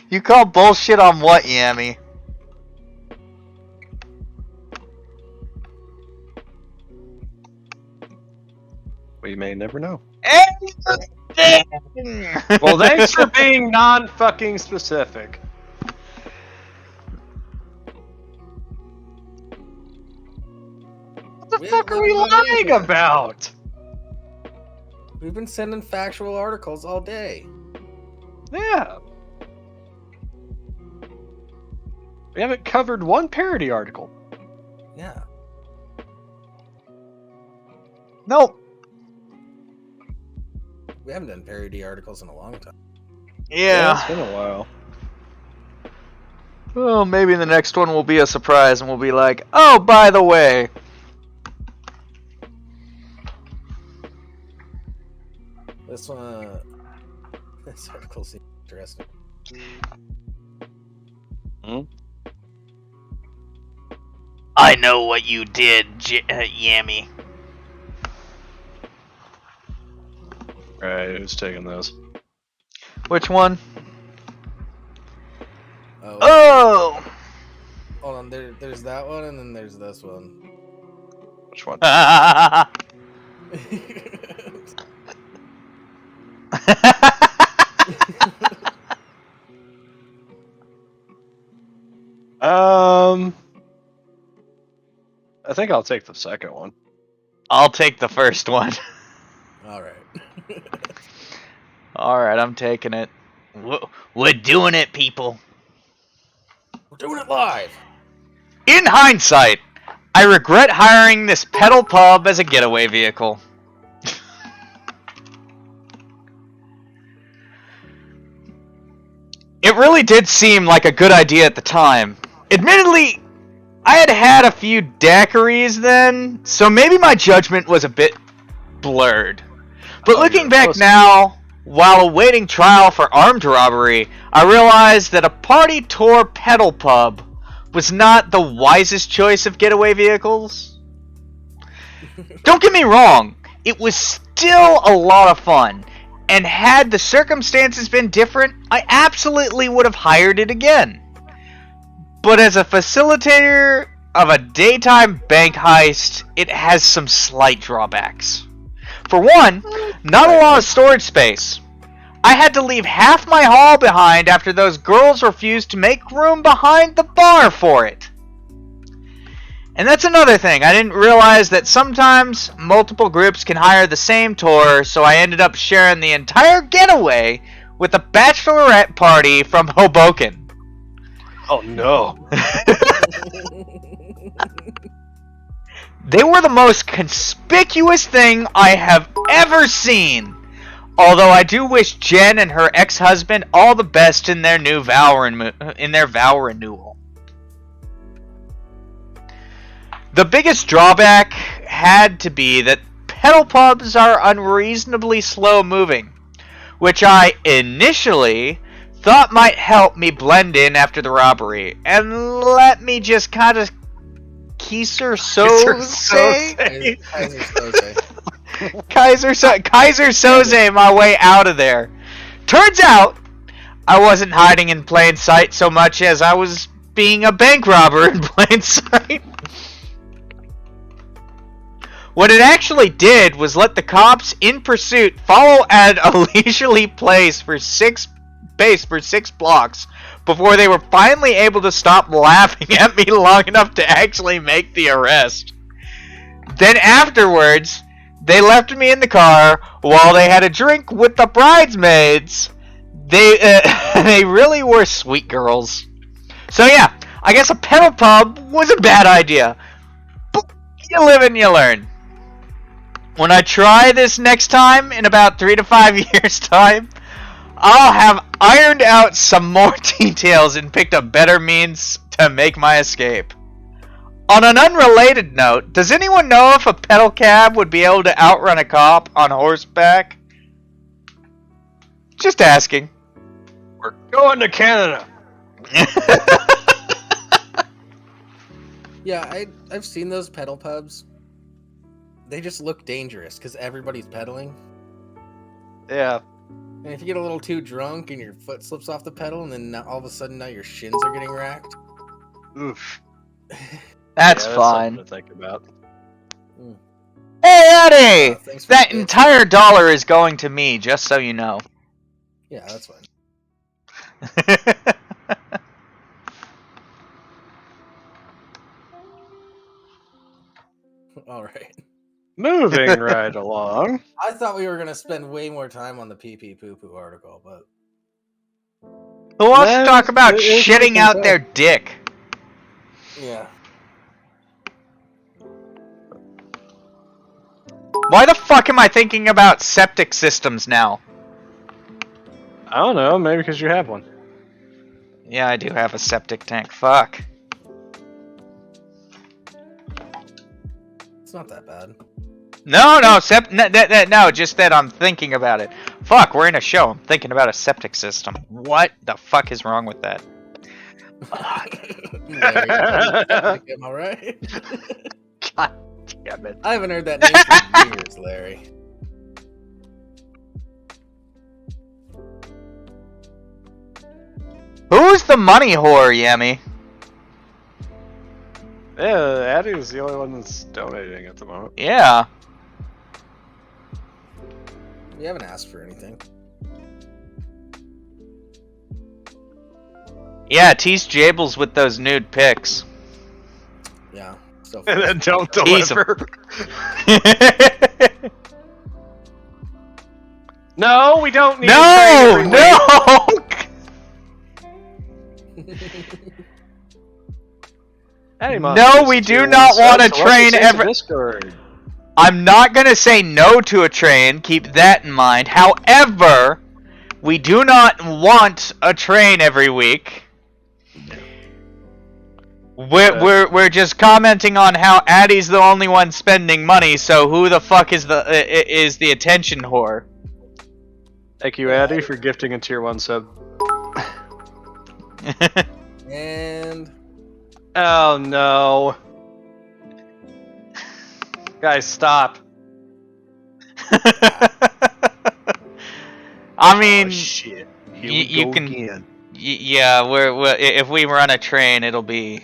You call bullshit on what, Yami? We may never know. Anything! Well, thanks for being non-fucking specific. What the fuck are we lying about? We've been sending factual articles all day. Yeah. We haven't covered one parody article. Yeah. Nope. We haven't done parody articles in a long time. Yeah. It's been a while. Well, maybe the next one will be a surprise and we'll be like, oh, by the way. This article seems interesting. I know what you did, Yami. Alright, who's taking this? Which one? Oh! Oh! Hold on, there's that one, and then there's this one. Which one? I think I'll take the second one. I'll take the first one. Alright. Alright, I'm taking it. We're doing it, people. We're doing it live! In hindsight, I regret hiring this pedal pub as a getaway vehicle. It really did seem like a good idea at the time. Admittedly, I had had a few daiquiris then, so maybe my judgment was a bit blurred. But looking back now, while awaiting trial for armed robbery, I realized that a party tour pedal pub was not the wisest choice of getaway vehicles. Don't get me wrong, it was still a lot of fun, and had the circumstances been different, I absolutely would have hired it again. But as a facilitator of a daytime bank heist, it has some slight drawbacks. For one, not a lot of storage space. I had to leave half my hall behind after those girls refused to make room behind the bar for it. And that's another thing. I didn't realize that sometimes multiple groups can hire the same tour, so I ended up sharing the entire getaway with a bachelorette party from Hoboken. Oh no. They were the most conspicuous thing I have ever seen. Although I do wish Jen and her ex-husband all the best in their new vow renewal. The biggest drawback had to be that pedal pubs are unreasonably slow moving, which I initially thought might help me blend in after the robbery. And let me just kind of Kaiser Soze my way out of there. Turns out, I wasn't hiding in plain sight so much as I was being a bank robber in plain sight. What it actually did was let the cops in pursuit follow at a leisurely pace for 6 blocks before they were finally able to stop laughing at me long enough to actually make the arrest. Then afterwards, they left me in the car while they had a drink with the bridesmaids. They really were sweet girls. So yeah, I guess a pedal pub was a bad idea. But you live and you learn. When I try this next time, in about 3 to 5 years' time, I'll have ironed out some more details and picked a better means to make my escape. On an unrelated note, does anyone know if a pedal cab would be able to outrun a cop on horseback? Just asking. We're going to Canada. Yeah, I've seen those pedal pubs. They just look dangerous because everybody's pedaling. Yeah. And if you get a little too drunk and your foot slips off the pedal, and then all of a sudden now your shins are getting racked. Oof. That's Yeah, fine. something to think about. Hey, Eddie! Thanks for That the bit. entire dollar is going to me, just so you know. Yeah, that's fine. All right. Moving right along. I thought we were gonna spend way more time on the pee poo poo article, but Who wants to Let's- talk about it's shitting out okay. their dick? yeah. Why the fuck am I thinking about septic systems now? I don't know, maybe because you have one. Yeah, I do have a septic tank. Fuck. It's not that bad. No, just that I'm thinking about it. Fuck, we're in a show. I'm thinking about a septic system. What the fuck is wrong with that? Larry, am I right? God damn it. I haven't heard that name for years, Larry. Who's the money whore, Yemi? Yeah, Addie was the only one that's donating at the moment. Yeah. We haven't asked for anything. Yeah, tease Jables with those nude pics. Yeah. So And then don't Tease 'em. deliver. No, we don't need No! a train. No! Hey, Mom, No, this we is do your not one want a sub, so train let's just ever- Discord. I'm not gonna say no to a train, keep that in mind. However, we do not want a train every week. We're just commenting on how Addie's the only one spending money, so who the fuck is the attention whore? Thank you, Addie, for gifting a tier 1 sub. And Oh no. Guys, stop. I mean, Oh, shit. Here you we go can- again. Yeah, if we run a train, it'll be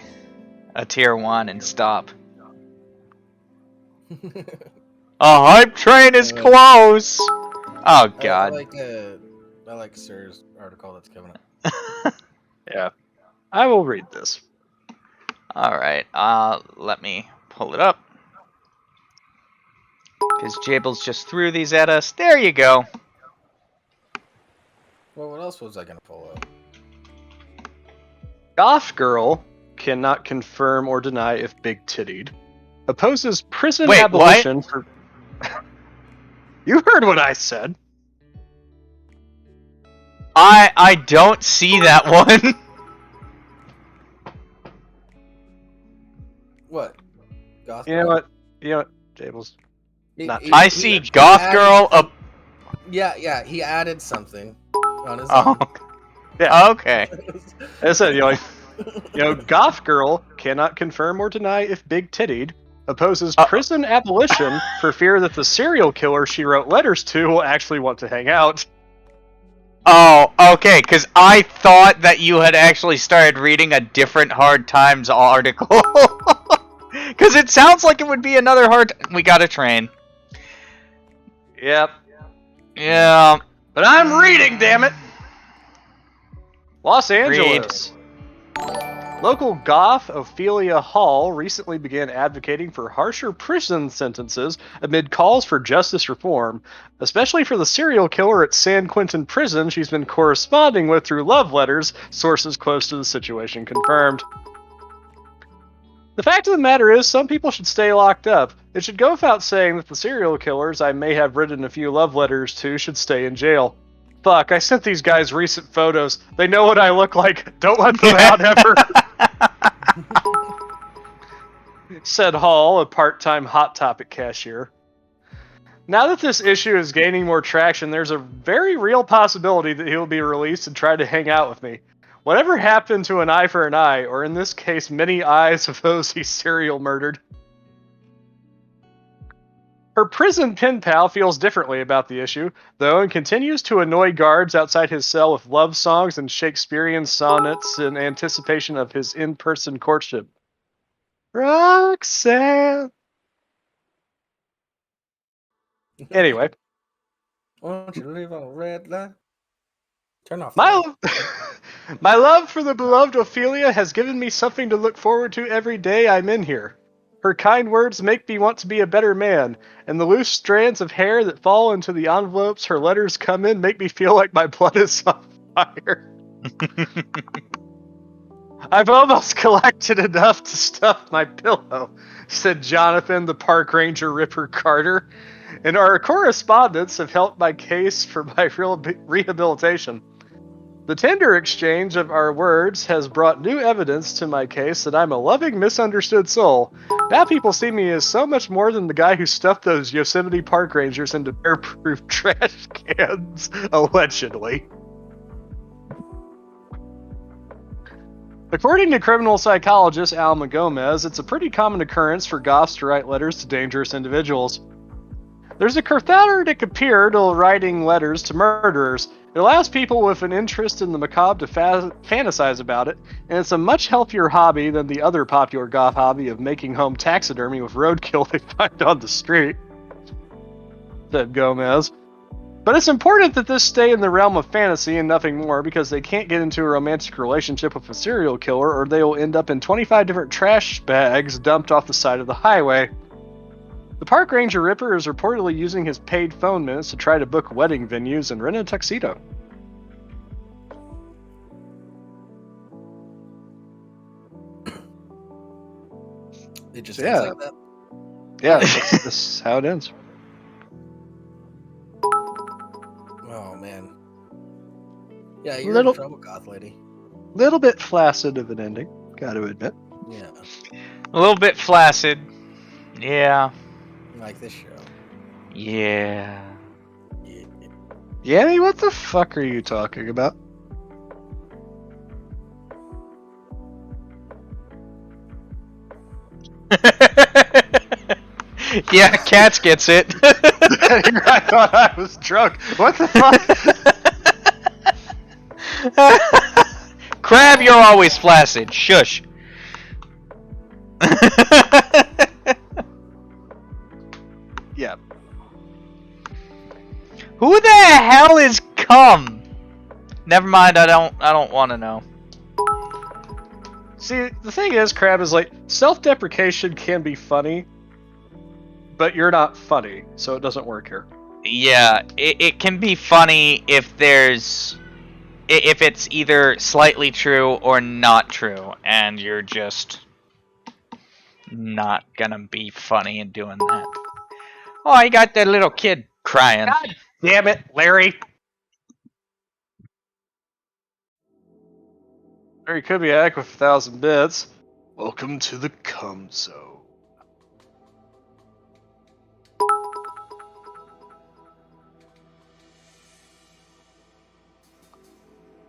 a tier 1 and stop. A hype train is close. Oh God. I like Sir's article that's coming up. Yeah, I will read this. All right. Let me pull it up. Because Jables just threw these at us. There you go. Well, what else was I gonna pull up? Goth girl cannot confirm or deny if big tittied. Opposes prison Wait, abolition for. You heard what I said. I don't see that one. What? Goth You know girl? what? You know what, Jables? Not I see goth added girl some- Yeah, he added something on his Oh. own. Yeah. Okay. I said, goth girl cannot confirm or deny if big tittied. Opposes prison abolition for fear that the serial killer she wrote letters to will actually want to hang out. Oh, okay, because I thought that you had actually started reading a different Hard Times article. Because it sounds like it would be another hard... We got a train. Yep. Yeah. But I'm reading, damn it! Los Angeles. Local goth Ophelia Hall recently began advocating for harsher prison sentences amid calls for justice reform, especially for the serial killer at San Quentin Prison she's been corresponding with through love letters, sources close to the situation confirmed. The fact of the matter is, some people should stay locked up. It should go without saying that the serial killers I may have written a few love letters to should stay in jail. Fuck, I sent these guys recent photos. They know what I look like. Don't let them out ever. Said Hall, a part-time Hot Topic cashier. Now that this issue is gaining more traction, there's a very real possibility that he'll be released and try to hang out with me. Whatever happened to an eye for an eye, or in this case, many eyes of those he serial murdered? Her prison pen pal feels differently about the issue, though, and continues to annoy guards outside his cell with love songs and Shakespearean sonnets in anticipation of his in-person courtship. Roxanne! Anyway. Won't you leave on a red light? Turn off. My love for the beloved Ophelia has given me something to look forward to every day I'm in here. Her kind words make me want to be a better man, and the loose strands of hair that fall into the envelopes her letters come in make me feel like my blood is on fire. I've almost collected enough to stuff my pillow, said Jonathan the Park Ranger Ripper Carter, and our correspondence have helped my case for my rehabilitation. The tender exchange of our words has brought new evidence to my case that I'm a loving, misunderstood soul. Now people see me as so much more than the guy who stuffed those Yosemite Park Rangers into bear-proof trash cans, allegedly. According to criminal psychologist Alma Gomez, it's a pretty common occurrence for goths to write letters to dangerous individuals. There's a cathartic appeal to writing letters to murderers. It allows people with an interest in the macabre to fantasize about it, and it's a much healthier hobby than the other popular goth hobby of making home taxidermy with roadkill they find on the street, said Gomez. But it's important that this stay in the realm of fantasy and nothing more, because they can't get into a romantic relationship with a serial killer, or they will end up in 25 different trash bags dumped off the side of the highway. The Park Ranger Ripper is reportedly using his paid phone minutes to try to book wedding venues and rent a tuxedo. It just ends like that. Yeah, this is how it ends. Oh man. Yeah, you're in trouble, goth lady. Little bit flaccid of an ending, gotta admit. Yeah. A little bit flaccid. Yeah. Like this show. Yeah. Yeah. Yanni, what the fuck are you talking about? Yeah, Cats gets it. I thought I was drunk. What the fuck? Crab, you're always flaccid. Shush. Yeah. Who the hell is cum? Never mind. I don't want to know. See, the thing is, Crab is like self-deprecation can be funny, but you're not funny, so it doesn't work here. Yeah, it can be funny if it's either slightly true or not true, and you're just not gonna be funny in doing that. Oh, I got that little kid crying. God damn it, Larry! Larry could be back with 1,000 bits. Welcome to the cum zone.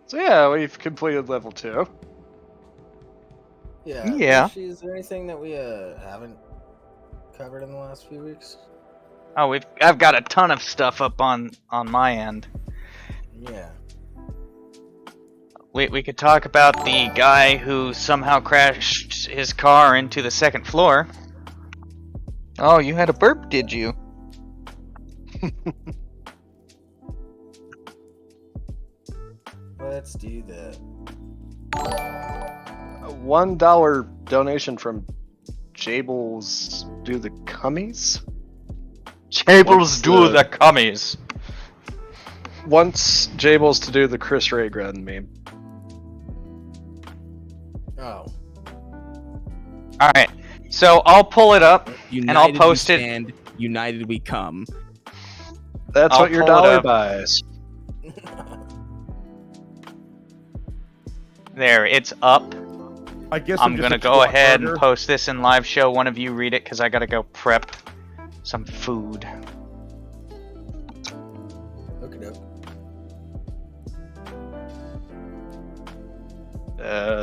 So yeah, we've completed level 2. Yeah. Yeah. Rimshee, is there anything that we haven't covered in the last few weeks? Oh, I've got a ton of stuff up on my end. Yeah. We could talk about the guy who somehow crashed his car into the second floor. Oh, you had a burp, did you? Let's do that. A $1 donation from Jables do the cummies? Jables do the cummies. Wants Jables to do the Chris Raygun meme. Oh. Alright, so I'll pull it up United and I'll post we it. stand, United we come. That's I'll what your pull it dollar up. buys. There, it's up. I guess I'm just gonna a go squat ahead burger. and post this in live show. One of you read it, because I gotta go prep some food. Okey-doke.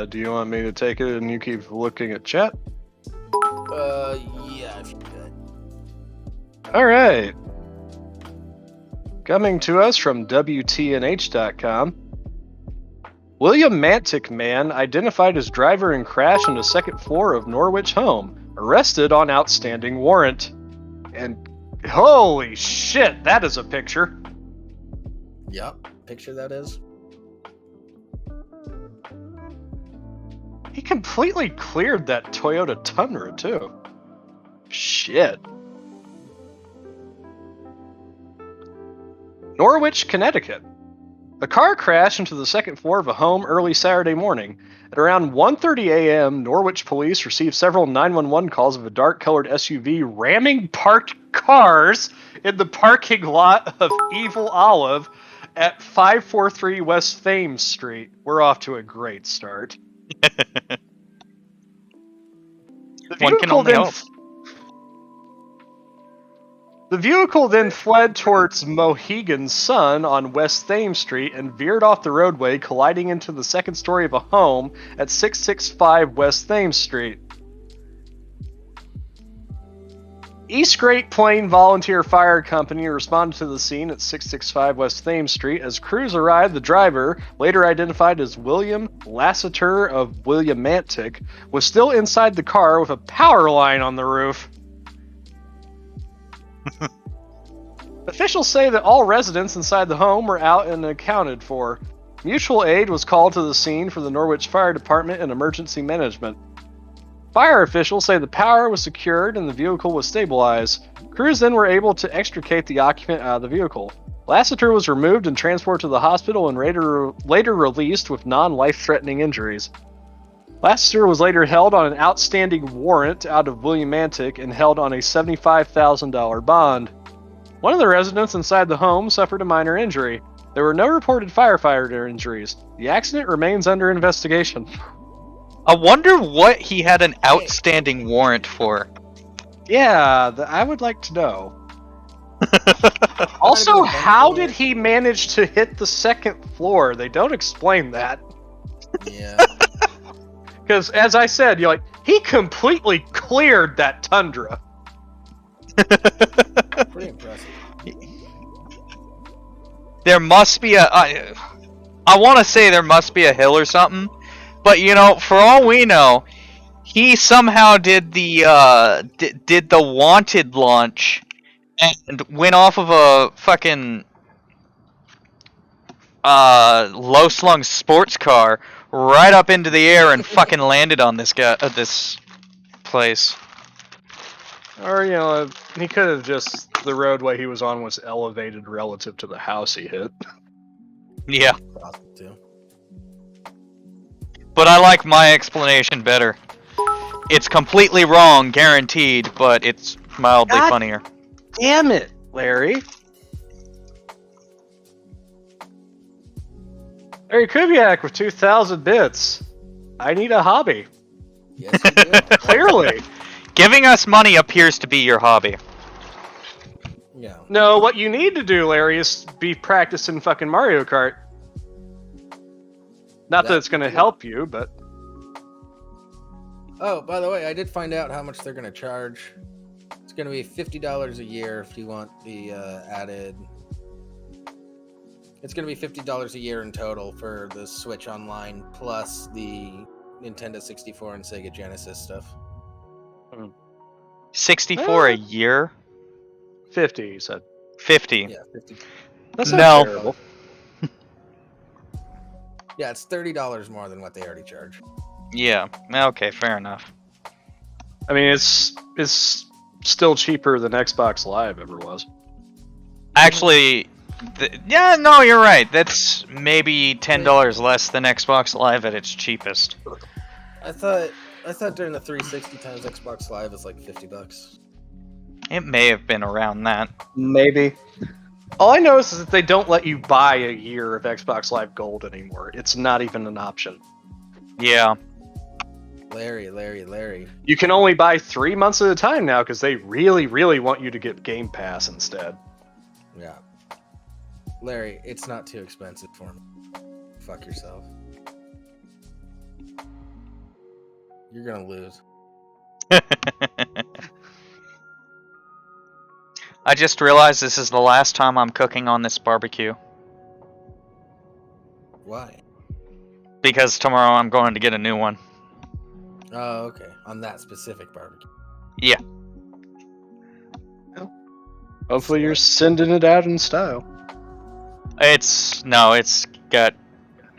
Do you want me to take it and you keep looking at chat? Yeah, if you could. Alright. Coming to us from WTNH.com. William Mantic man identified as driver in crash in the second floor of Norwich home. Arrested on outstanding warrant. And holy shit, that is a picture. Yup. Picture that is. He completely cleared that Toyota Tundra, too. Shit. Norwich, Connecticut. A car crashed into the second floor of a home early Saturday morning. At around 1:30 a.m., Norwich police received several 911 calls of a dark-colored SUV ramming parked cars in the parking lot of Evil Olive at 543 West Thames Street. We're off to a great start. The vehicle then fled towards Mohegan Sun on West Thames Street and veered off the roadway, colliding into the second story of a home at 665 West Thames Street. East Great Plain Volunteer Fire Company responded to the scene at 665 West Thames Street. As crews arrived, the driver, later identified as William Lassiter of Willimantic, was still inside the car with a power line on the roof. Officials say that all residents inside the home were out and accounted for. Mutual aid was called to the scene for the Norwich Fire Department and Emergency Management. Fire officials say the power was secured and the vehicle was stabilized. Crews then were able to extricate the occupant out of the vehicle. Lassiter was removed and transported to the hospital and later released with non-life-threatening injuries. Lassiter was later held on an outstanding warrant out of Willimantic and held on a $75,000 bond. One of the residents inside the home suffered a minor injury. There were no reported firefighter injuries. The accident remains under investigation. I wonder what he had an outstanding warrant for. Yeah, I would like to know. Also, how did he manage to hit the second floor? They don't explain that. Yeah. Because, as I said, he completely cleared that Tundra. Pretty impressive. There must be I want to say there must be a hill or something, But you know, for all we know, he somehow did the did the wanted launch and went off of a fucking low slung sports car right up into the air and fucking landed on this guy this place. Or, you know, he could have just, the roadway he was on was elevated relative to the house he hit. Yeah, Possible too. but I like my explanation better. It's completely wrong, guaranteed, but it's mildly God funnier. Damn it, Larry. Larry Kubiak with 2,000 bits. I need a hobby. Yes, you do. Clearly. Giving us money appears to be your hobby. Yeah. No, what you need to do, Larry, is be practicing fucking Mario Kart. Not that it's going to help you, but... Oh, by the way, I did find out how much they're going to charge. It's going to be $50 a year if you want the added. It's going to be $50 a year in total for the Switch Online plus the Nintendo 64 and Sega Genesis stuff. 64 a year? 50, he said. 50. Yeah, 50. That's No. not terrible. Yeah, it's $30 more than what they already charge. Yeah. Okay, fair enough. I mean, it's still cheaper than Xbox Live ever was. Actually, yeah, no, you're right. That's maybe $10 less than Xbox Live at its cheapest. I thought during the 360 times Xbox Live is like $50. It may have been around that. Maybe. All I know is that they don't let you buy a year of Xbox Live Gold anymore. It's not even an option. Yeah. Larry. You can only buy 3 months at a time now because they really, really want you to get Game Pass instead. Yeah. Larry, it's not too expensive for me. Fuck yourself. You're gonna lose. I just realized this is the last time I'm cooking on this barbecue. Why? Because tomorrow I'm going to get a new one. Oh, okay. On that specific barbecue. Yeah. Hopefully you're sending it out in style. It's got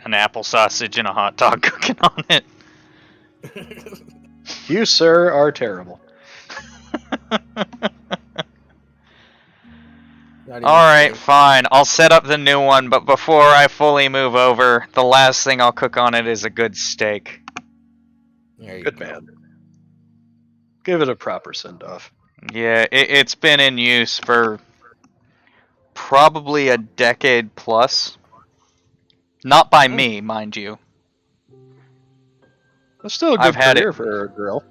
an apple sausage and a hot dog cooking on it. You, sir, are terrible. Alright, fine. I'll set up the new one, but before I fully move over, the last thing I'll cook on it is a good steak. Good man. Give it a proper send-off. Yeah, it's been in use for probably a decade plus. Not by me, mind you. That's still a good career for a grill.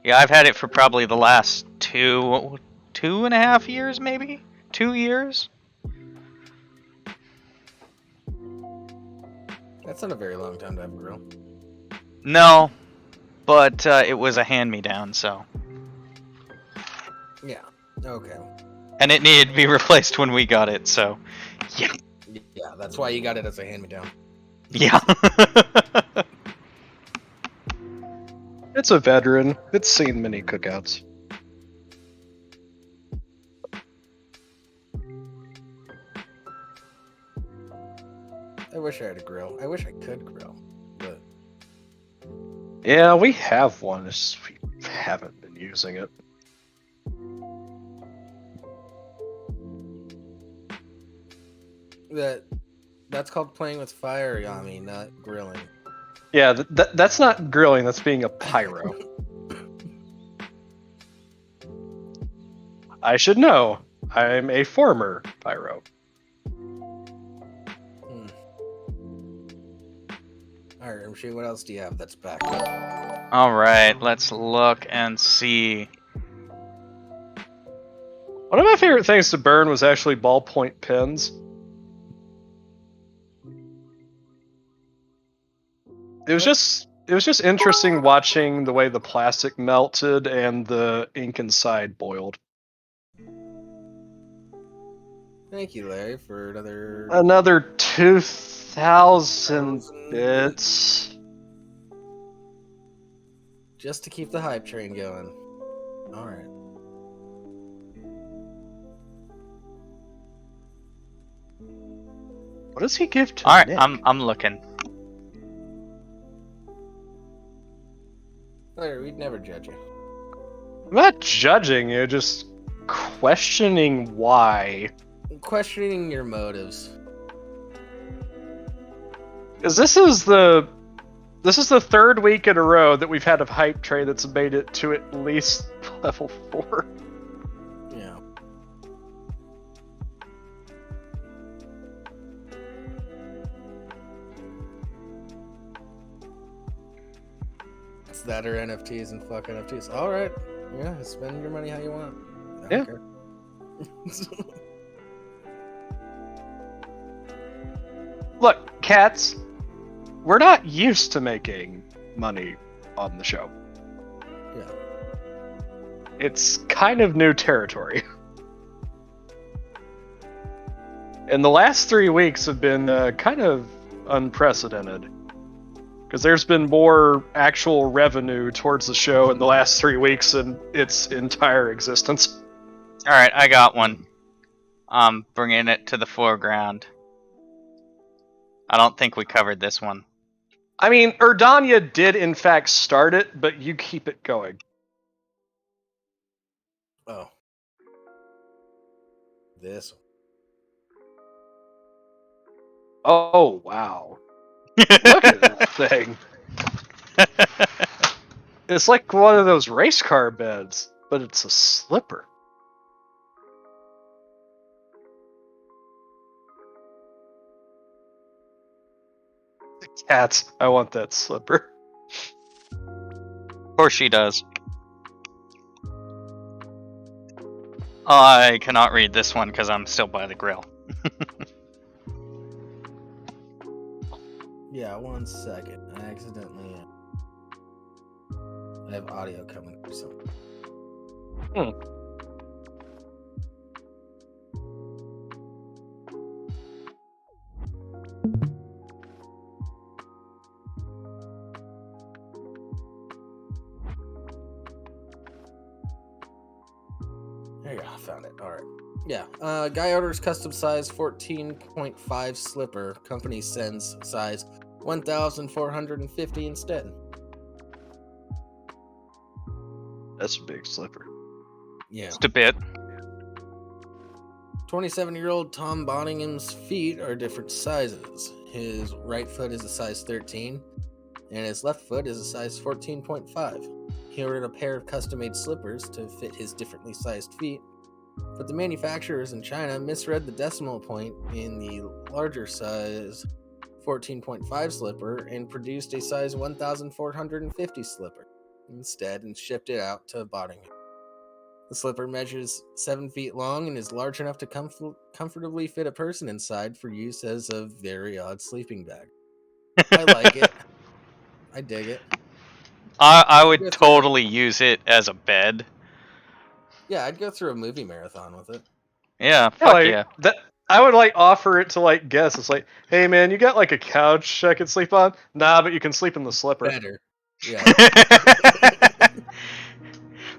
Yeah, I've had it for probably the last two and a half years, maybe? 2 years? That's not a very long time to have a grill. No, but it was a hand-me-down, so. Yeah. Okay. And it needed to be replaced when we got it, so. Yeah. Yeah, that's why you got it as a hand-me-down. Yeah. It's a veteran. It's seen many cookouts. I wish I had a grill. I wish I could grill, but Yeah, we have one. It's just we haven't been using it. that's called playing with fire, Yami, not grilling. Yeah, that's not grilling. That's being a pyro. I should know. I'm a former pyro. Alright, Rimshee, what else do you have that's back? Alright, let's look and see. One of my favorite things to burn was actually ballpoint pens. It was just interesting watching the way the plastic melted and the ink inside boiled. Thank you, Larry, for another... Another 2,000 bits. just to keep the hype train going. All right. What does he give to All right, Nick? I'm looking. Larry, we'd never judge you. I'm not judging you, just questioning why. Questioning your motives. Because this is the third week in a row that we've had a hype train that's made it to at least level 4. Yeah. It's that or NFTs and fuck NFTs. All right. Yeah, spend your money how you want. I don't Yeah. care. Look, cats, we're not used to making money on the show. Yeah. It's kind of new territory. And the last 3 weeks have been kind of unprecedented. Because there's been more actual revenue towards the show in the last 3 weeks than its entire existence. All right, I got one. I'm bringing it to the foreground. I don't think we covered this one. I mean, Erdania did in fact start it, but you keep it going. Oh. This one. Oh, wow. Look at that thing. It's like one of those race car beds, but it's a slipper. Cats, I want that slipper. Of course she does. I cannot read this one because I'm still by the grill. Yeah, 1 second. I accidentally. I have audio coming through something. There you go, I found it. Alright. Yeah. Guy orders custom size 14.5 slipper. Company sends size 1,450 instead. That's a big slipper. Yeah. Just a bit. 27-year-old Tom Bonningham's feet are different sizes. His right foot is a size 13, and his left foot is a size 14.5. He ordered a pair of custom-made slippers to fit his differently sized feet, but the manufacturers in China misread the decimal point in the larger size 14.5 slipper and produced a size 1,450 slipper instead and shipped it out to Bottingham. The slipper measures 7 feet long and is large enough to comfortably fit a person inside for use as a very odd sleeping bag. I like it. I dig it. I would Yes, totally use it as a bed. Yeah, I'd go through a movie marathon with it. Yeah, Yeah, fuck like, yeah. that, I would like offer it to like guests. It's like, hey man, you got like a couch I can sleep on? Nah, but you can sleep in the slipper. Better. Yeah.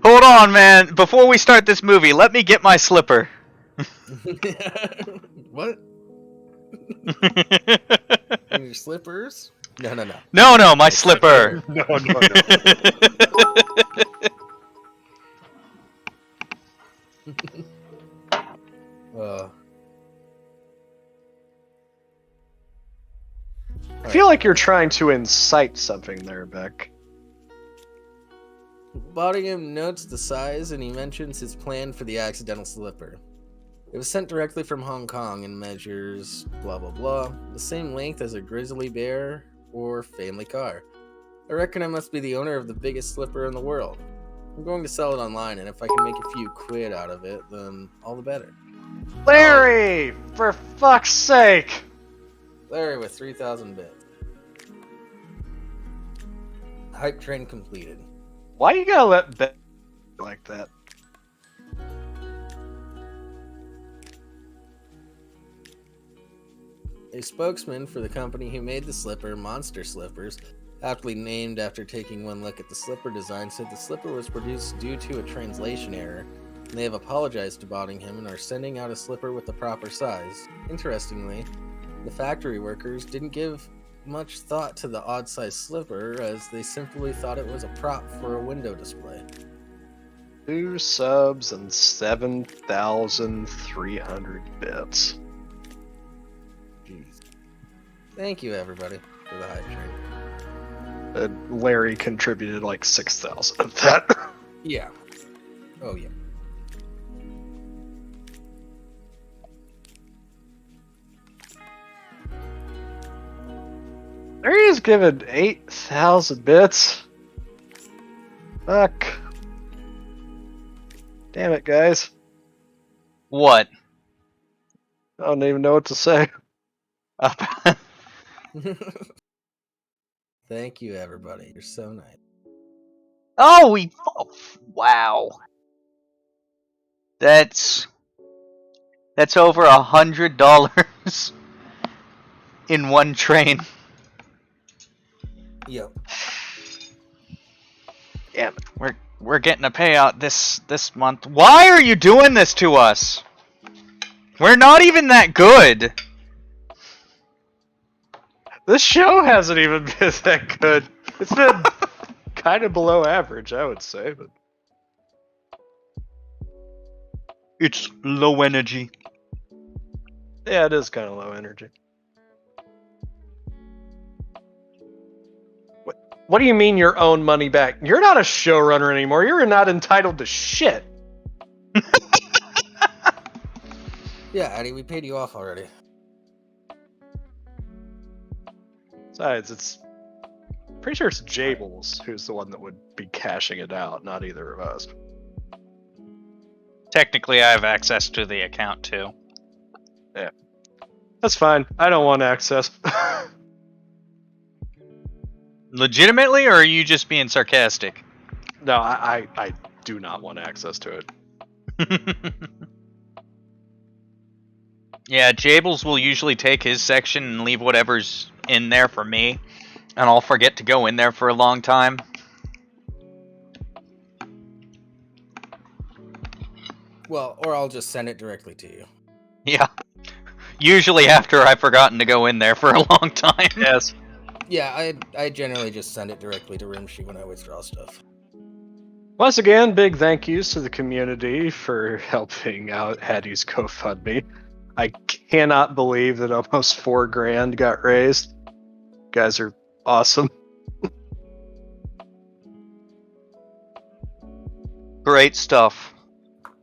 Hold on, man. Before we start this movie, let me get my slipper. What? And your slippers? No. No, my slipper. No. I feel like you're trying to incite something there, Beck. Bottingham notes the size and he mentions his plan for the accidental slipper. It was sent directly from Hong Kong and measures blah blah blah, the same length as a grizzly bear or family car. I reckon I must be the owner of the biggest slipper in the world. I'm going to sell it online, and if I can make a few quid out of it, then all the better. Larry! For fuck's sake! Larry with 3,000 bits. Hype train completed. Why you gotta let Beck like that? A spokesman for the company who made the slipper, Monster Slippers, aptly named after taking one look at the slipper design, said the slipper was produced due to a translation error, and they have apologized to Bottingham and are sending out a slipper with the proper size. Interestingly, the factory workers didn't give much thought to the odd-sized slipper, as they simply thought it was a prop for a window display. 2 subs and 7,300 bits. Jeez. Thank you, everybody, for the hype train. Larry contributed like 6,000 of that. Yeah. Oh, yeah. Larry's given 8,000 bits. Fuck. Damn it, guys. What? I don't even know what to say. Thank you, everybody. You're so nice. Oh, wow. That's over $100 in one train. Yep. Damn it. We're getting a payout this month. Why are you doing this to us? We're not even that good. This show hasn't even been that good. It's been kind of below average, I would say, but It's low energy. yeah, it is kind of low energy. What do you mean your own money back? You're not a showrunner anymore. You're not entitled to shit. Yeah, Eddie, we paid you off already. Besides, it's pretty sure it's Jables who's the one that would be cashing it out, not either of us. Technically, I have access to the account too. That's fine. I don't want access. Legitimately, or are you just being sarcastic? No, I do not want access to it. Yeah, Jables will usually take his section and leave whatever's in there for me, and I'll forget to go in there for a long time. Well, or I'll just send it directly to you. Yeah. Usually after I've forgotten to go in there for a long time. Yes. Yeah, I generally just send it directly to Rimshee when I withdraw stuff. Once again, big thank yous to the community for helping out Hattie's GoFundMe. I cannot believe that almost $4,000 got raised. You guys are awesome. Great stuff.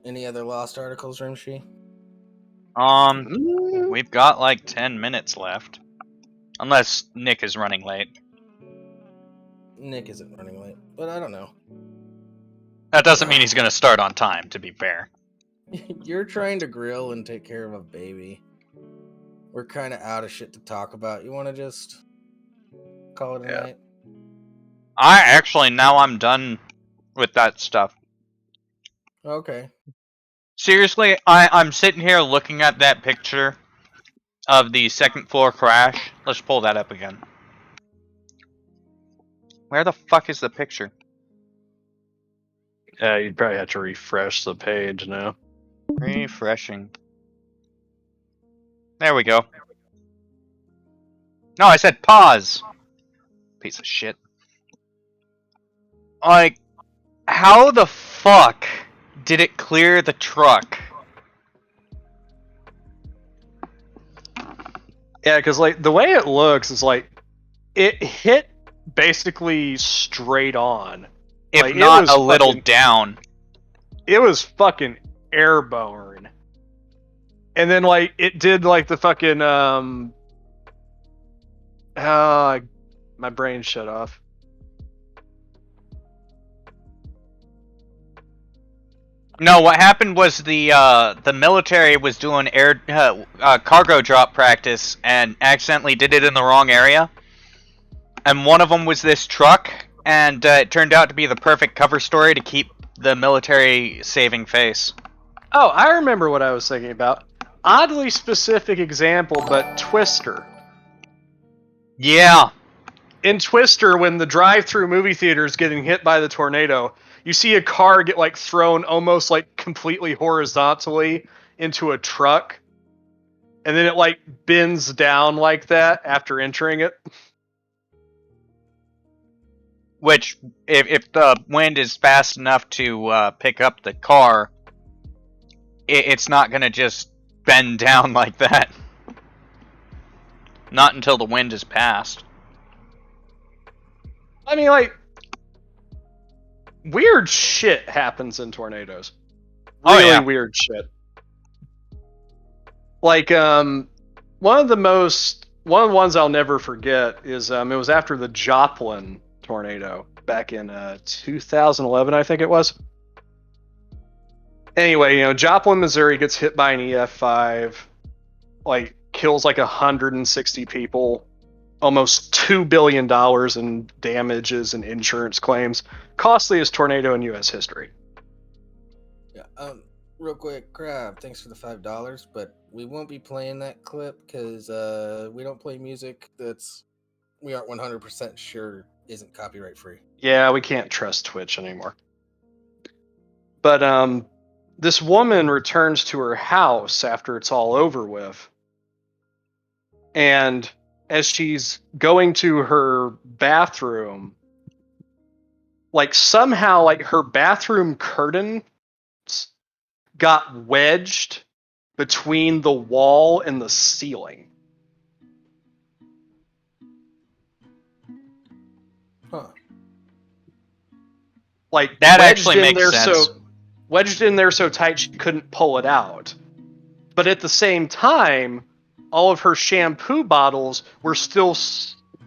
Any other lost articles, Rimshee? We've got like 10 minutes left. Unless Nick is running late. Nick isn't running late, but I don't know. That doesn't mean he's gonna start on time, to be fair. You're trying to grill and take care of a baby. We're kind of out of shit to talk about. You want to just call it a night? Now I'm done with that stuff. Okay. Seriously, I'm sitting here looking at that picture of the second floor crash. Let's pull that up again. Where the fuck is the picture? Yeah, you'd probably have to refresh the page now. Refreshing. There we go. No, I said pause. Piece of shit. Like, how the fuck did it clear the truck? Yeah, because like the way it looks is like it hit basically straight on. If Like, not a little down. It was fucking airborne. And then like it did like the fucking my brain shut off. No, what happened was the military was doing cargo drop practice and accidentally did it in the wrong area. And one of them was this truck, and it turned out to be the perfect cover story to keep the military saving face. Oh, I remember what I was thinking about. Oddly specific example, but Twister. Yeah. in Twister, when the drive-through movie theater is getting hit by the tornado, you see a car get like thrown almost like completely horizontally into a truck, and then it like bends down like that after entering it. Which, if the wind is fast enough to pick up the car, it's not gonna just bend down like that. Not until the wind is past. I mean, like, weird shit happens in tornadoes. Oh, Really yeah. weird shit. Like, one of the ones I'll never forget is it was after the Joplin tornado back in 2011, I think it was. Anyway, Joplin, Missouri gets hit by an EF5, like kills like 160 people, almost $2 billion in damages and insurance claims. Costliest tornado in U.S. history. Yeah. Real quick, Crab, thanks for the $5, but we won't be playing that clip because we don't play music we aren't 100% sure isn't copyright free. Yeah, we can't trust Twitch anymore. But this woman returns to her house after it's all over with. And as she's going to her bathroom, like somehow like her bathroom curtain got wedged between the wall and the ceiling. Huh. That Like wedged actually in makes there sense. wedged in there so tight she couldn't pull it out. But at the same time, all of her shampoo bottles were still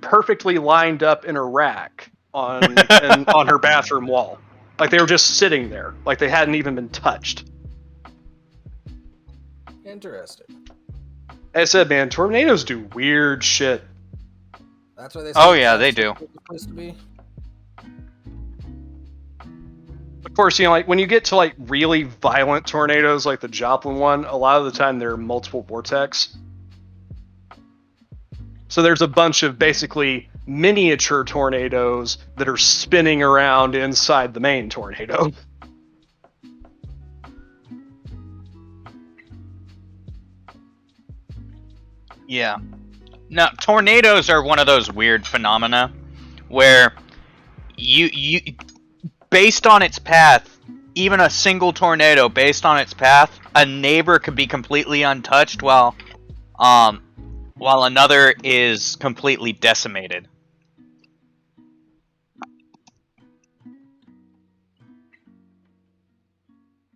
perfectly lined up in a rack on her bathroom wall. Like they were just sitting there, like they hadn't even been touched. Interesting. As I said, man, tornadoes do weird shit. That's why they. Oh, yeah, they do. Supposed to be. Of course, like when you get to like really violent tornadoes like the Joplin one, a lot of the time there are multiple vortex. So there's a bunch of basically miniature tornadoes that are spinning around inside the main tornado. Yeah. No, tornadoes are one of those weird phenomena where you based on its path, even a single tornado based on its path, a neighbor could be completely untouched while another is completely decimated.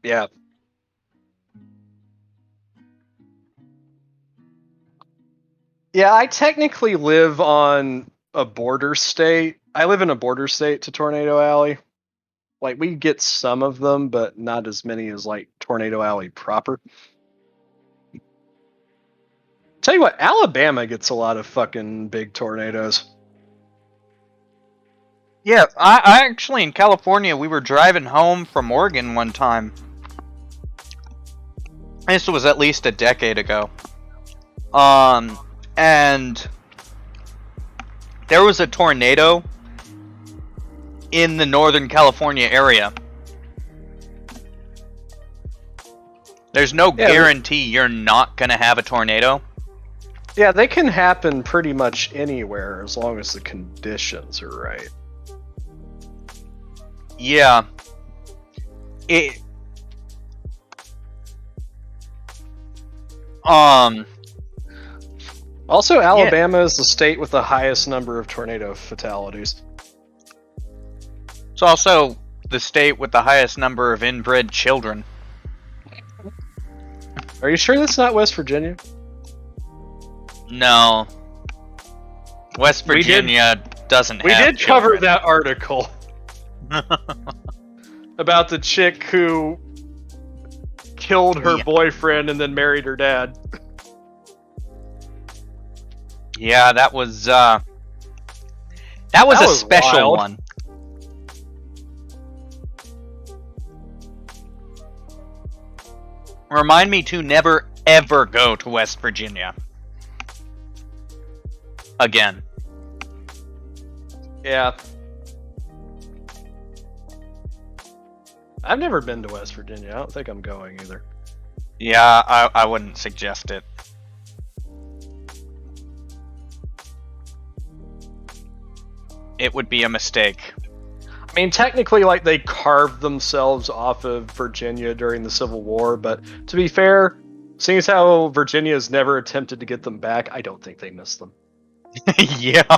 Yeah. Yeah, I technically live on a border state. I live in a border state to Tornado Alley. Like, we get some of them, but not as many as, like, Tornado Alley proper. Tell you what, Alabama gets a lot of fucking big tornadoes. Yeah, I actually, in California, we were driving home from Oregon one time. This was at least a decade ago. And there was a tornado in the Northern California area. There's no guarantee you're not gonna have a tornado. Yeah, they can happen pretty much anywhere as long as the conditions are right. Yeah. Also, Alabama is the state with the highest number of tornado fatalities. It's also the state with the highest number of inbred children. Are you sure that's not West Virginia? No. West Virginia doesn't have We did cover children. that article about the chick who killed her boyfriend and then married her dad. Yeah, that was a special wild. one. Remind me to never ever go to West Virginia again. Yeah. I've never been to West Virginia. I don't think I'm going either. Yeah, I wouldn't suggest it. It would be a mistake. I mean, technically, like, they carved themselves off of Virginia during the Civil War, but to be fair, seeing as how Virginia has never attempted to get them back, I don't think they miss them. Yeah.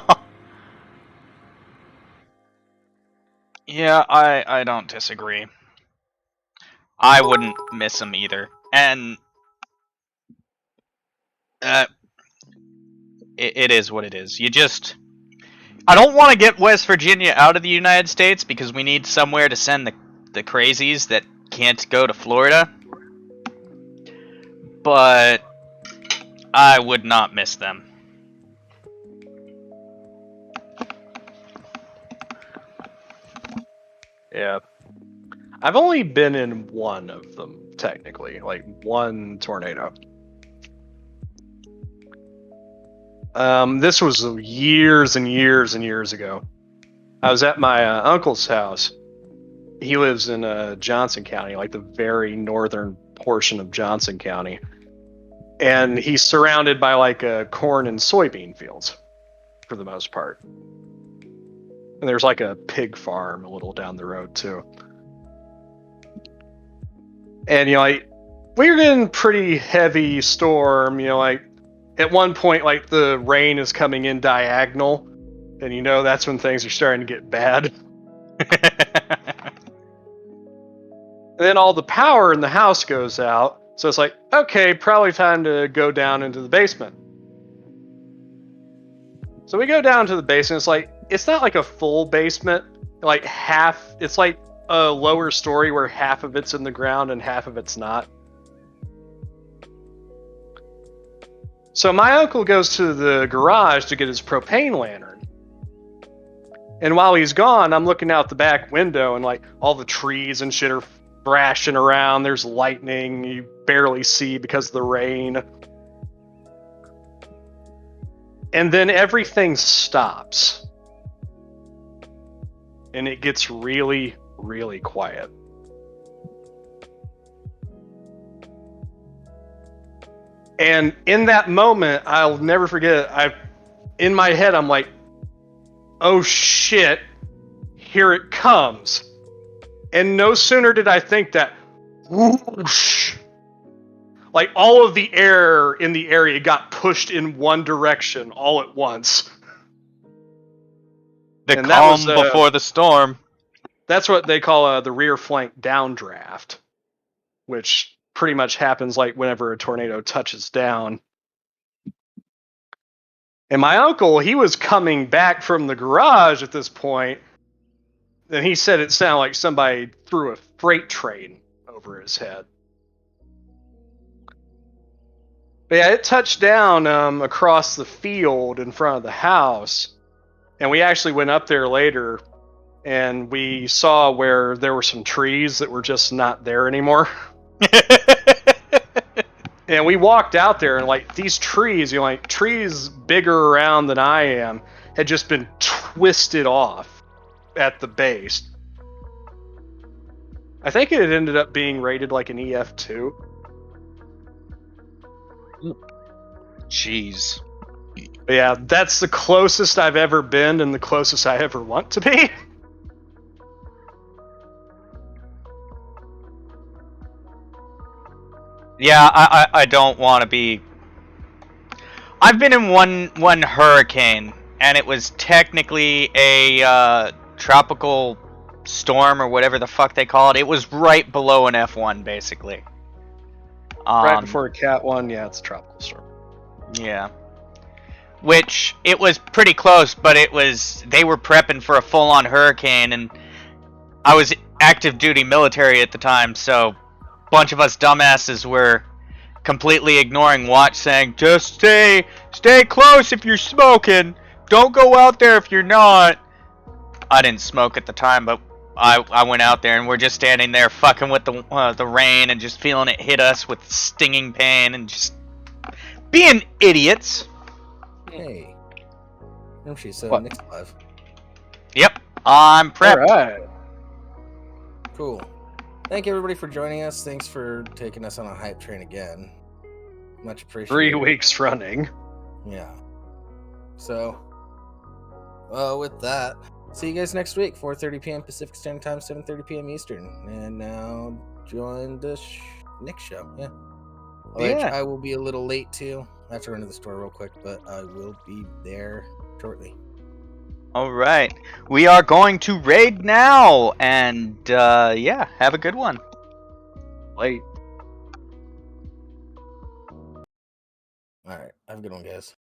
Yeah, I don't disagree. I wouldn't miss them either. And it is what it is. I don't want to get West Virginia out of the United States because we need somewhere to send the crazies that can't go to Florida. But I would not miss them. Yeah. I've only been in one of them, technically. Like, one tornado. This was years and years and years ago. I was at my uncle's house. He lives in Johnson County, like the very northern portion of Johnson County. And he's surrounded by like corn and soybean fields, for the most part. And there's like a pig farm a little down the road, too. And, you know, like, we were getting pretty heavy storm, you know, like, at one point, like, the rain is coming in diagonal, and you know that's when things are starting to get bad. And then all the power in the house goes out, so it's like, okay, probably time to go down into the basement. So we go down to the basement, it's like, it's not like a full basement, like half, it's like a lower story where half of it's in the ground and half of it's not. So my uncle goes to the garage to get his propane lantern. And while he's gone, I'm looking out the back window and like all the trees and shit are thrashing around. There's lightning you barely see because of the rain. And then everything stops. And it gets really, really quiet. And in that moment, I'll never forget, in my head, I'm like, oh shit, here it comes. And no sooner did I think that, whoosh, like all of the air in the area got pushed in one direction all at once. The And calm before the storm. That's what they call the rear flank downdraft, which pretty much happens like whenever a tornado touches down. And my uncle, he was coming back from the garage at this point, and he said it sounded like somebody threw a freight train over his head. But yeah, it touched down across the field in front of the house, and we actually went up there later, and we saw where there were some trees that were just not there anymore. And we walked out there, and like these trees, you know, like trees bigger around than I am, had just been twisted off at the base. I think it had ended up being rated like an EF2. Jeez. But yeah, that's the closest I've ever been and the closest I ever want to be. Yeah, I don't want to be. I've been in one hurricane, and it was technically a tropical storm or whatever the fuck they call it. It was right below an F1, basically. Right before a Cat 1, yeah, it's a tropical storm. Yeah. Which, it was pretty close, but they were prepping for a full-on hurricane, and I was active duty military at the time, so a bunch of us dumbasses were completely ignoring watch, saying, just stay close if you're smoking, don't go out there if you're not. I didn't smoke at the time, but I went out there, and we're just standing there fucking with the rain and just feeling it hit us with stinging pain and just being idiots. Hey. Rimshee, so What? Nick's alive. Yep, I'm prepped. All right. Cool. Thank you everybody for joining us. Thanks for taking us on a hype train again. Much 3 appreciated. weeks running. Yeah. So, with that, see you guys next week, 4:30 p.m. Pacific Standard Time, 7:30 p.m. Eastern. And now join the next show. Yeah. Yeah. I will be a little late too. I have to run to the store real quick, but I will be there shortly. All right. We are going to raid now, and yeah, have a good one. Late. All right. Have a good one, guys.